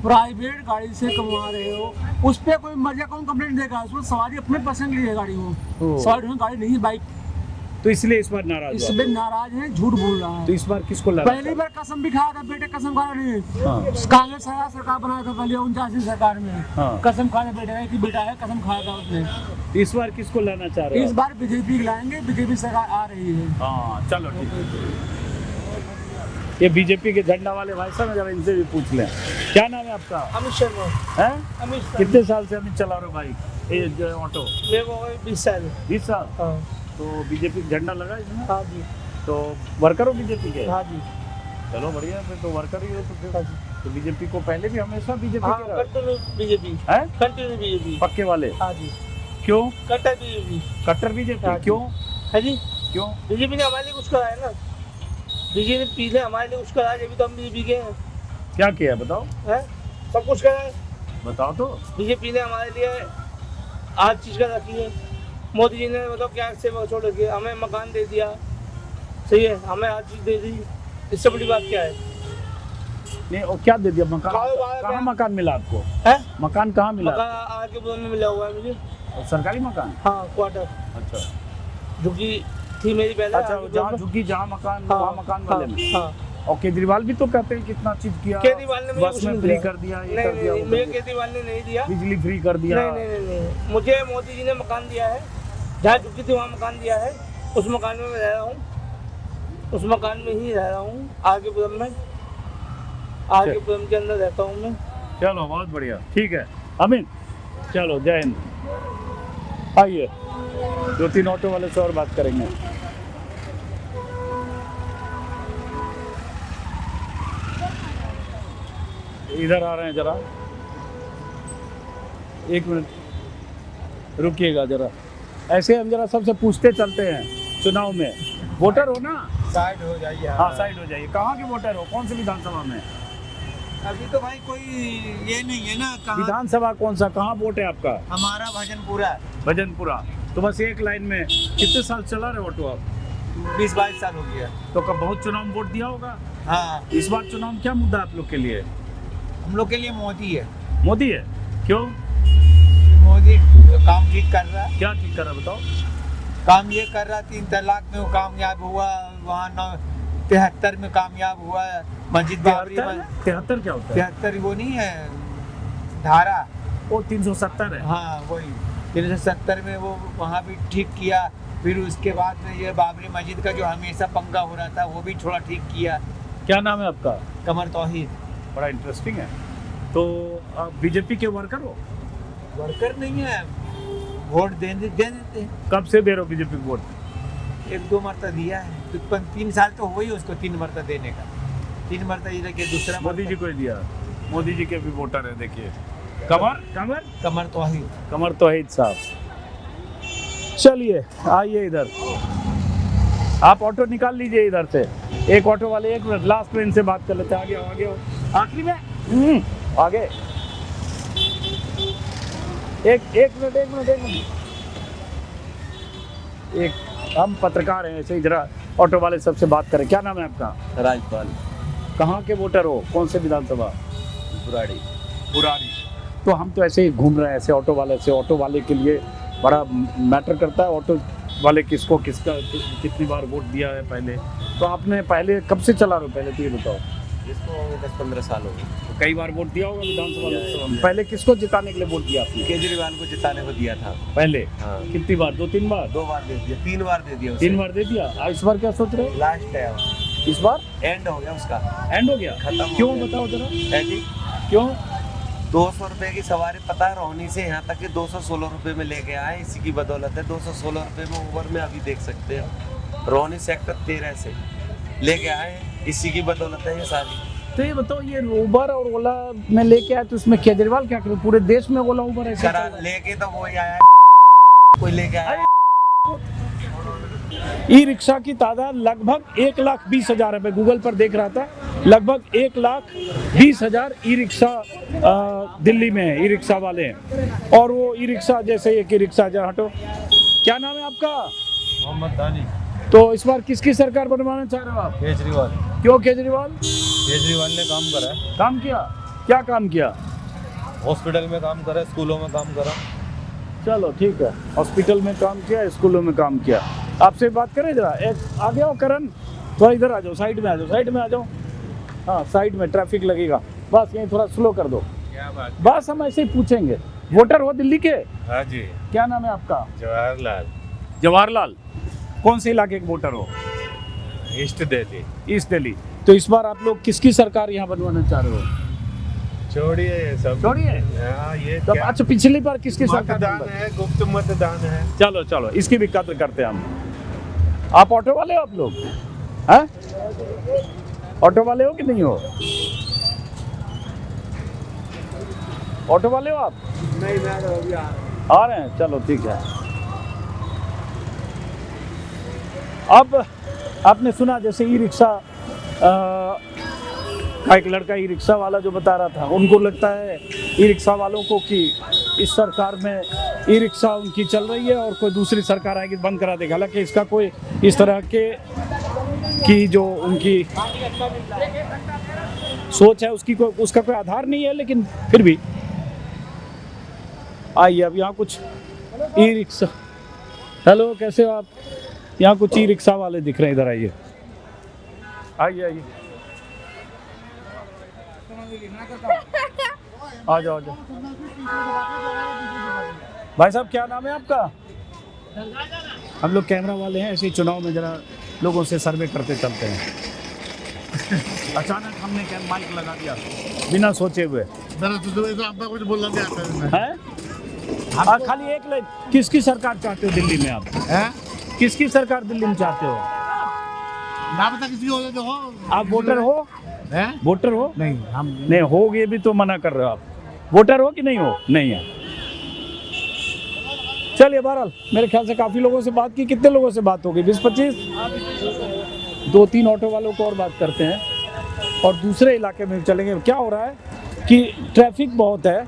प्राइवेट गाड़ी से कमा रहे हो, उस पर कोई मजा कौन कंप्लेंट देगा? उसमें सवारी अपने पसंद की है गाड़ी, वो सवारी गाड़ी नहीं है, बाइक। तो इसलिए इस बार नाराज? इसमें नाराज है, झूठ बोल रहा है। तो इस बार किसको लगा? पहली बार कसम भी खाया था, बेटे कसम खाया नहीं। कांग्रेस सरकार बनाया था पहले 49 सरकार में। हाँ। कसम खाया बेटे की बेटा है, कसम खाया था उसने। इस बार किसको लाना चाह रहे हैं? इस बार बीजेपी लाएंगे, बीजेपी सरकार आ रही है। हाँ, चलो ठीक है। ये बीजेपी के झंडा वाले भाई साहब, जरा इनसे भी पूछ लें। क्या नाम है आपका? अमित शर्मा। हैं? अमित शर्मा। कितने साल से अमित चला रहे हो भाई ये जो ऑटो? मेरे को हो गए 20 साल। 20 साल? हाँ। तो बीजेपी का झंडा लगा इसमें? हाँ जी। तो वर्कर हो बीजेपी के? हाँ जी। चलो बढ़िया, फिर तो वर्कर ही हो तो फिर। तो बीजेपी को पहले भी हमेशा बीजेपी हाँ, के रहा? Continue BJP. हैं? Continue BJP. पक्के वाले? हाँ जी। क्यों? कट्टर बीजेपी। कट्टर बीजेपी? हाँ जी। क्यों? है जी। क्यों? बीजेपी ने हमारे लिए कुछ करा है ना, बीजेपी ने हमारे लिए कुछ करा है, जब तो हम बीजेपी के हैं। क्या किया है बताओ? हैं? सब कुछ करा है। बताओ तो। बीजेपी ने हमारे लिए हर चीज़ का रखी है। मोदी जी ने मतलब क्या सेवा छोड़ रखी है, हमें मकान दे दिया, सही है, हमें हर चीज़ दे दी, इससे बड़ी बात क्या है? नहीं, और क्या दे दिया? मकान कारोबार कहाँ मकान मिला आपको? है? मकान कहाँ मिला? मकान आगे बगल में मिला हुआ है मुझे। सरकारी मकान? हाँ, क्वार्टर। अच्छा। झुग्गी थी मेरी पहले। अच्छा, जहाँ झुग्गी जहाँ मकान, वहाँ मकान वाले में। हाँ। और केजरीवाल भी तो कहते हैं कितना चीज किया, केजरीवाल ने मुझे बस कुछ में नहीं फ्री दिया। कर दिया, ये नहीं, कर दिया, नहीं, वो मुझे कर दिया, केजरीवाल ने नहीं दिया। बिजली फ्री कर दिया। नहीं नहीं नहीं नहीं, मुझे मोदी जी ने मकान दिया है, जहाँ झुग्गी थी वहाँ मकान दिया है, उस मकान में मैं रह रहा हूँ, उस मकान में ही रह रहा हूँ, आगे पुरम में, आगे पुरम के अंदर रहता हूँ मैं। चलो बहुत बढ़िया, ठीक है अमित, चलो जय हिंद। आइए 2-3 ऑटो वाले से और बात करेंगे। इधर आ रहे हैं जरा, एक मिनट रुकिएगा जरा, ऐसे हम जरा सबसे पूछते चलते हैं। चुनाव में वोटर हो ना? साइड हो जाइए। हाँ साइड हो जाइए। कहाँ के वोटर हो? कौन से विधानसभा में? अभी तो भाई कोई ये नहीं है ना, कहाँ विधानसभा कौन सा, कहाँ वोट है आपका? हमारा भजनपुरा। भजनपुरा। तो बस एक लाइन में कितने साल चला रहे ऑटो आप? 20-22 साल हो गया। तो कब बहुत चुनाव में वोट दिया होगा? हाँ। इस बार चुनाव में क्या मुद्दा आप लोग के लिए? हम लोग के लिए मोदी है। मोदी है? क्यों? मोदी काम ठीक कर रहा है। क्या ठीक कर रहा है बताओ? काम ये कर रहा, 3 तलाक में वो कामयाब हुआ, वहाँ 73 में कामयाब हुआ, मस्जिद बाबरी में। 73 क्या होता है? 73 वो नहीं है धारा, वो 370 है। हाँ वही 370 में वो वहाँ भी ठीक किया। फिर उसके बाद में ये बाबरी मस्जिद का जो हमेशा पंगा हो रहा था वो भी थोड़ा ठीक किया। क्या नाम है आपका? कमर तौहीद। बड़ा इंटरेस्टिंग है। तो आप बीजेपी के वर्कर हो? वर्कर नहीं है, वोट दे देते हैं। कब से दे रहे हो बीजेपी को वोट? 1-2 मरता दिया है, 3 साल तो हो ही उसको 3 मरता देने का। 3 मरता ये देखिए, दूसरा मोदी जी को ही दिया। मोदी जी के भी वोटर है, देखिए कमर तौहीद। कमर तौहीद साहब। चलिए आइए इधर, आप ऑटो निकाल लीजिए इधर से। एक ऑटो वाले, एक मिनट लास्ट में इनसे बात कर लेते हैं। आगे आओ, आगे आओ, आखिरी में आगे। एक मिनट हम पत्रकार हैं, ऐसे ही जरा ऑटो वाले सबसे बात करें। क्या नाम है आपका? राजपाल। कहाँ के वोटर हो? कौन से विधानसभा? बुराड़ी। तो हम तो ऐसे ही घूम रहे हैं, ऐसे ऑटो वाले से। ऑटो वाले के लिए बड़ा मैटर करता है ऑटो वाले किसको कितनी बार वोट दिया है पहले। तो आपने पहले कब से चला रहे हो, पहले तो ये बताओ। इसको 10-15 साल हो गए। तो कई बार वोट दिया होगा विधानसभा लोकसभा में। पहले किसको जिताने के लिए वोट दिया आपने? केजरीवाल को जिताने को दिया था पहले। हाँ। कितनी बार? 2-3 बार? 2 बार दे दिया, 3 बार दे दिया उसे। 3 बार दे दिया। इस बार क्या सोच रहे हो? लास्ट है इस बार एंड हो गया उसका। एंड हो गया? खत्म। क्यों बताओ जरा। है जी, क्यों? 200 रुपए की सवारी, पता है रोहनी से यहाँ तक कि 216 रुपए में लेके आए। इसी की बदौलत है 216 रुपए में ओवर में अभी देख सकते हैं। रोहनी सेक्टर 13 से लेके आए, इसी की बदौलत है ये सारी। तो ये बताओ, ये उबर और ओला में लेके आए तो इसमें केजरीवाल क्या करे? पूरे देश में ओला उबर ऐसे करा लेके तो वो आया, कोई लेके आया। ई रिक्शा की तादाद लगभग 1,20,000 है। मैं गूगल पर देख रहा था, लगभग 1,20,000 ई रिक्शा दिल्ली में है, ई रिक्शा वाले हैं। और वो ई रिक्शा जैसे एक ई रिक्शा जहाँ हटो। क्या नाम है आपका? मोहम्मद दानी। तो इस बार किसकी सरकार बनवाना चाह रहे हो आप? केजरीवाल। क्यों केजरीवाल? केजरीवाल ने काम करा है। काम किया? क्या काम किया? हॉस्पिटल में काम करा, स्कूलों में काम करा। चलो ठीक है, हॉस्पिटल में काम किया, स्कूलों में काम किया। आपसे बात करें जरा, एक आगे आओ करण, थोड़ा इधर आ जाओ, साइड में आ जाओ, साइड में आ जाओ। हाँ साइड में ट्रैफिक लगेगा, बस यहीं थोड़ा स्लो कर दो। क्या बात? बस हम ऐसे ही पूछेंगे। वोटर हो दिल्ली के? हाँ जी। क्या नाम है आपका? जवाहरलाल। जवाहरलाल। कौन से इलाके के वोटर हो? ईस्ट दिल्ली। ईस्ट दिल्ली। तो इस बार आप लोग किसकी सरकार यहाँ बनवाना चाह रहे हो? छोड़िए ये सब, छोड़िए। हाँ, ये तो क्या? अच्छा, पिछली बार किसकी सरकार मतदान बनवाई? है, गुप्त मतदान है। चलो चलो, इसकी भी कद्र करते हैं हम। आप ऑटो वाले हो आप लोग? हैं? ऑटो वाले हो कि नहीं हो? ऑटो वाले हो आप? नहीं, मैं तो अभी आ रहे हैं, चलो ठीक है। अब आपने सुना जैसे ई रिक्शा एक लड़का ई रिक्शा वाला जो बता रहा था, उनको लगता है ई रिक्शा वालों को कि इस सरकार में ई रिक्शा उनकी चल रही है और कोई दूसरी सरकार आएगी बंद करा देगा। हालांकि इसका कोई इस तरह के की जो उनकी सोच है उसका कोई आधार नहीं है, लेकिन फिर भी आइए। अब यहाँ कुछ ई रिक्शा, हेलो कैसे हो आप? यहाँ कुछ ई रिक्शा वाले दिख रहे हैं, इधर आइए आइए। आ जाओ। भाई साहब क्या नाम है आपका? हम लोग कैमरा वाले हैं, ऐसे ही चुनाव में जरा लोगों से सर्वे करते चलते हैं। अचानक हमने क्या माइक लगा दिया बिना सोचे हुए। कुछ बोलना नहीं आता है? हाँ, खाली एक लाइन, किसकी सरकार चाहते हो दिल्ली में आप? किसकी सरकार दिल्ली में चाहते हो? ना पता किसी हो जो हो। आप वोटर हो? वोटर हो? नहीं, हम नहीं हो, ये भी तो मना कर रहे हो आप। वोटर हो कि नहीं हो? नहीं है। चलिए, बहरहाल मेरे ख्याल से काफ़ी लोगों से बात की। कितने लोगों से बात हो गई? 20-25? 2-3 ऑटो वालों को और बात करते हैं और दूसरे इलाके में चलेंगे। क्या हो रहा है कि ट्रैफिक बहुत है,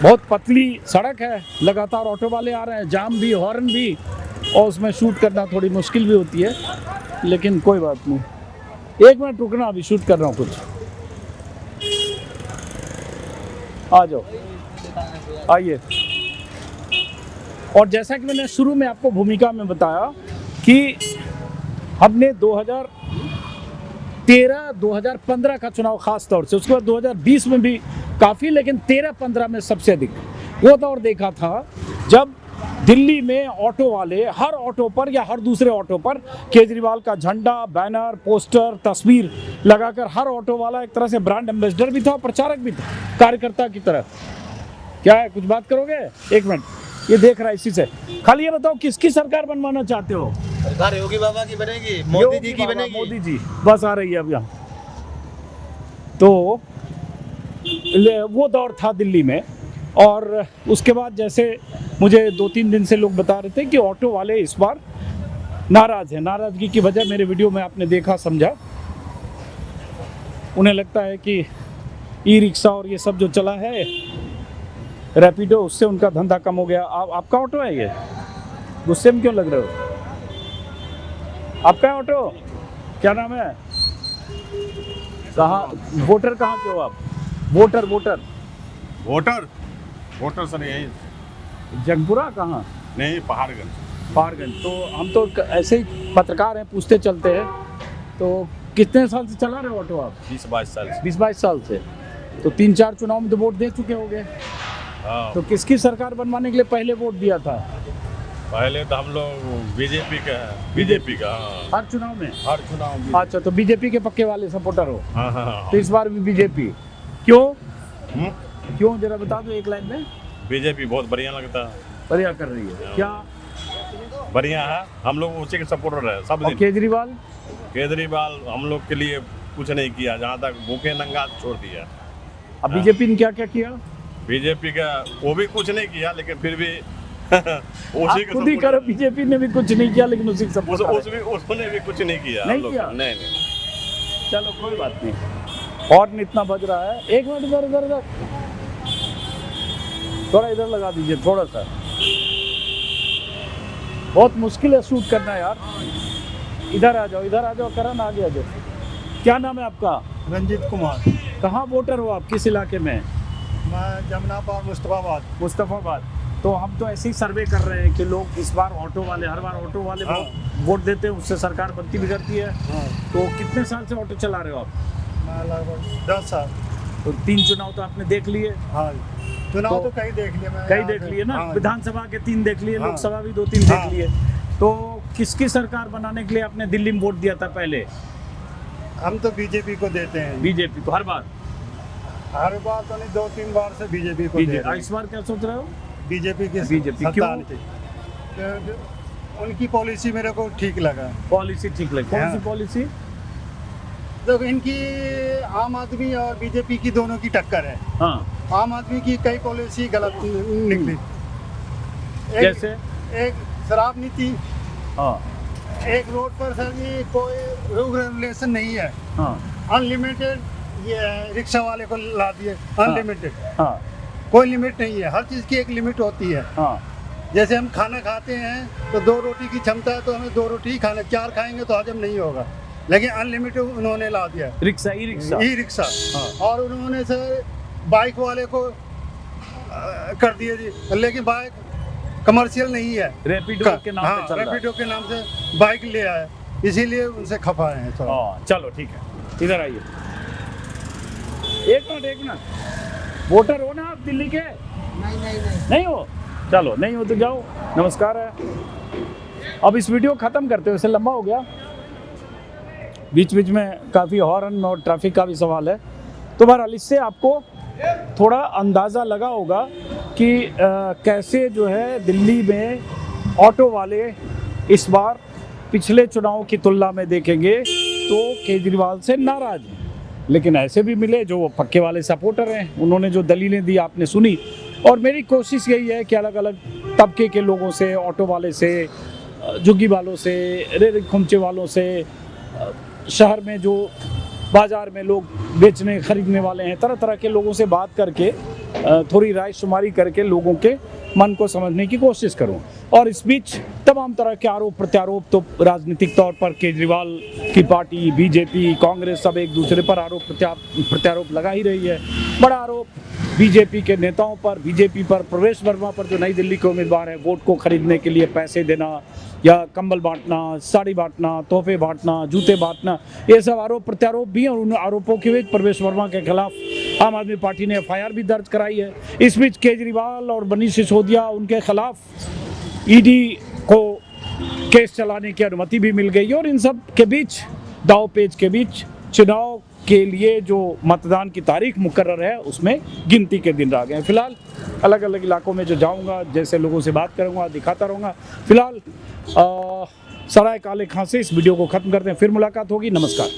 बहुत पतली सड़क है, लगातार ऑटो वाले आ रहे हैं, जाम भी, हॉर्न भी, और उसमें शूट करना थोड़ी मुश्किल भी होती है, लेकिन कोई बात नहीं। 1 मिनट रुकना, अभी शूट कर रहा हूँ कुछ। आ जाओ, आइए। और जैसा कि मैंने शुरू में आपको भूमिका में बताया कि हमने 2013-2015 का चुनाव खास तौर से, उसके बाद 2020 में भी काफ़ी, लेकिन 13-15 में सबसे अधिक वो दौर देखा था जब दिल्ली में ऑटो वाले हर ऑटो पर या हर दूसरे ऑटो पर केजरीवाल का झंडा, बैनर, पोस्टर, तस्वीर लगाकर हर ऑटो वाला एक तरह से ब्रांड एम्बेसडर भी था और प्रचारक भी था, कार्यकर्ता की तरह। क्या है, कुछ बात करोगे? 1 मिनट, ये देख रहा है इसी से। खाली ये बताओ, किसकी सरकार बनवाना चाहते हो? सरकार योगी बाबा की बनेगी, मोदी जी की बनेगी। मोदी जी बस आ रही है अब यहाँ। तो वो दौर था दिल्ली में, और उसके बाद जैसे मुझे 2-3 दिन से लोग बता रहे थे कि ऑटो वाले इस बार नाराज़ हैं। नाराज़गी की वजह मेरे वीडियो में आपने देखा, समझा। उन्हें लगता है कि ई रिक्शा और ये सब जो चला है, रैपिडो, उससे उनका धंधा कम हो गया। आपका ऑटो है ये? गुस्से में क्यों लग रहे हो? आपका ऑटो? क्या नाम है? कहाँ वोटर, कहाँ के हो आप? वोटर सर यही जंगपुरा कहाँ? नहीं, पहाड़गंज। तो हम तो ऐसे ही पत्रकार हैं, पूछते चलते हैं। तो कितने साल से चला रहे हो ऑटो आप? 20-22 साल से। 20-22 साल से। तो 3-4 चुनाव में तो वोट दे चुके होंगे। हाँ। तो किसकी सरकार बनवाने के लिए पहले वोट दिया था? पहले तो हम लोग बीजेपी का। हाँ। हर चुनाव में? हर चुनाव में। अच्छा, तो बीजेपी के पक्के वाले सपोर्टर हो? हाँ। तो इस बार भी बीजेपी क्यों? क्यों जरा बता दो 1 लाइन में। बीजेपी बहुत बढ़िया लगता है। बढ़िया कर रही है क्या? बढ़िया है, हम लोग उसी के सपोर्टर है सब दिन। केजरीवाल हम लोग के लिए कुछ नहीं किया, जहाँ तक भूखे नंगा छोड़ दिया। अब बीजेपी ने क्या क्या किया? बीजेपी का वो भी कुछ नहीं किया, लेकिन फिर भी उसी खुद ही करो। बीजेपी ने भी कुछ नहीं किया, लेकिन उसी उसने भी कुछ नहीं किया। नहीं किया? नहीं। चलो कोई बात नहीं। हॉर्न इतना बज रहा है। 1 मिनट, इधर थोड़ा इधर लगा दीजिए, थोड़ा सा। बहुत मुश्किल है शूट करना यार। इधर आ जाओ करण, आगे आ जाओ। क्या नाम है आपका? रंजीत कुमार। कहाँ वोटर हो आप? किस इलाके में? मैं जमुनाबाद, मुस्तफाबाद। तो हम तो ऐसे ही सर्वे कर रहे हैं कि लोग इस बार ऑटो वाले, हर बार ऑटो वाले वोट देते हैं, उससे सरकार बनती बिगड़ती है। तो कितने साल से ऑटो चला रहे हो आप? मैं लगभग 10 साल। तो 3 चुनाव तो आपने देख लिए? हाँ, चुनाव तो कई देख लिए। कई देख लिए ना। विधानसभा के 3 देख लिए, लोकसभा भी 2-3 देख लिए। तो किसकी सरकार बनाने के लिए आपने दिल्ली में वोट दिया था पहले? हम तो बीजेपी को देते हैं। बीजेपी को हर बार तो नहीं, 2-3 बार से बीजेपी को दे रहे हैं। इस बार क्या सोच रहे हो? बीजेपी की बीजेपी सत्ता क्यों? आनी चाहिए। तो उनकी पॉलिसी मेरे को ठीक लगा। पॉलिसी ठीक लगी। कौन सी हाँ। पॉलिसी? देखो इनकी आम आदमी और बीजेपी की दोनों की टक्कर है। हाँ। आम आदमी की कई पॉलिसी गलत निकली। जैसे एक शराब नीति, हाँ, एक रोड पर सर जी कोई रूल रेगुलेशन नहीं है। हाँ, अनलिमिटेड ये रिक्शा वाले को ला दिए, अनलिमिटेड। हाँ, कोई लिमिट नहीं है, हर चीज़ की एक लिमिट होती है। हाँ। जैसे हम खाना खाते हैं तो 2 रोटी की क्षमता है तो हमें 2 रोटी ही खाना, 4 खाएंगे तो हजम नहीं होगा, लेकिन अनलिमिटेड उन्होंने ला दिया। Rickshaw, e rickshaw, e rickshaw. हाँ। और उन्होंने सर बाइक वाले को कर दिए जी, लेकिन बाइक कमर्शियल नहीं है, रैपिडो के नाम पे चल रहा है। रैपिडो के नाम से बाइक ले आया, इसीलिए उनसे खफा हैं थोड़ा। हाँ, चलो ठीक है, इधर आइए। एक मिनट, वोटर हो ना आप दिल्ली के? नहीं हो? चलो, नहीं हो तो जाओ, नमस्कार है। अब इस वीडियो ख़त्म करते हो, इससे लंबा हो गया, बीच बीच में काफ़ी हॉर्न और ट्रैफिक का भी सवाल है। तो बहरहाल इससे आपको थोड़ा अंदाज़ा लगा होगा कि कैसे जो है दिल्ली में ऑटो वाले इस बार पिछले चुनाव की तुलना में देखेंगे तो केजरीवाल से नाराज़ हैं। लेकिन ऐसे भी मिले जो पक्के वाले सपोर्टर हैं, उन्होंने जो दलीलें दी आपने सुनी। और मेरी कोशिश यही है कि अलग अलग तबके के लोगों से, ऑटो वाले से, झुग्गी वालों से, रेहड़ी खुमचे वालों से, शहर में जो बाज़ार में लोग बेचने खरीदने वाले हैं, तरह तरह के लोगों से बात करके थोड़ी राय शुमारी करके लोगों के मन को समझने की कोशिश करूं। और इस बीच तमाम तरह के आरोप प्रत्यारोप तो राजनीतिक तौर पर केजरीवाल की पार्टी, बीजेपी, कांग्रेस सब एक दूसरे पर आरोप प्रत्यारोप लगा ही रही है। बड़ा आरोप बीजेपी के नेताओं पर, बीजेपी पर, प्रवेश वर्मा पर जो नई दिल्ली के उम्मीदवार हैं, वोट को खरीदने के लिए पैसे देना या कंबल बांटना, साड़ी बांटना, तोहफे बांटना, जूते बांटना, ये सब आरोप प्रत्यारोप भी हैं। और उन आरोपों के बीच प्रवेश वर्मा के खिलाफ आम आदमी पार्टी ने FIR भी दर्ज कराई है। इस बीच केजरीवाल और मनीष सिसोदिया, उनके खिलाफ ईडी को केस चलाने की अनुमति भी मिल गई। और इन सब के बीच, दाव पेच के बीच, चुनाव के लिए जो मतदान की तारीख मुकर्रर है उसमें गिनती के दिन रह गए हैं। फिलहाल अलग अलग इलाकों में जो जाऊंगा, जैसे लोगों से बात करूंगा, दिखाता रहूँगा। फिलहाल सराय काले खां से इस वीडियो को ख़त्म करते हैं, फिर मुलाकात होगी। नमस्कार।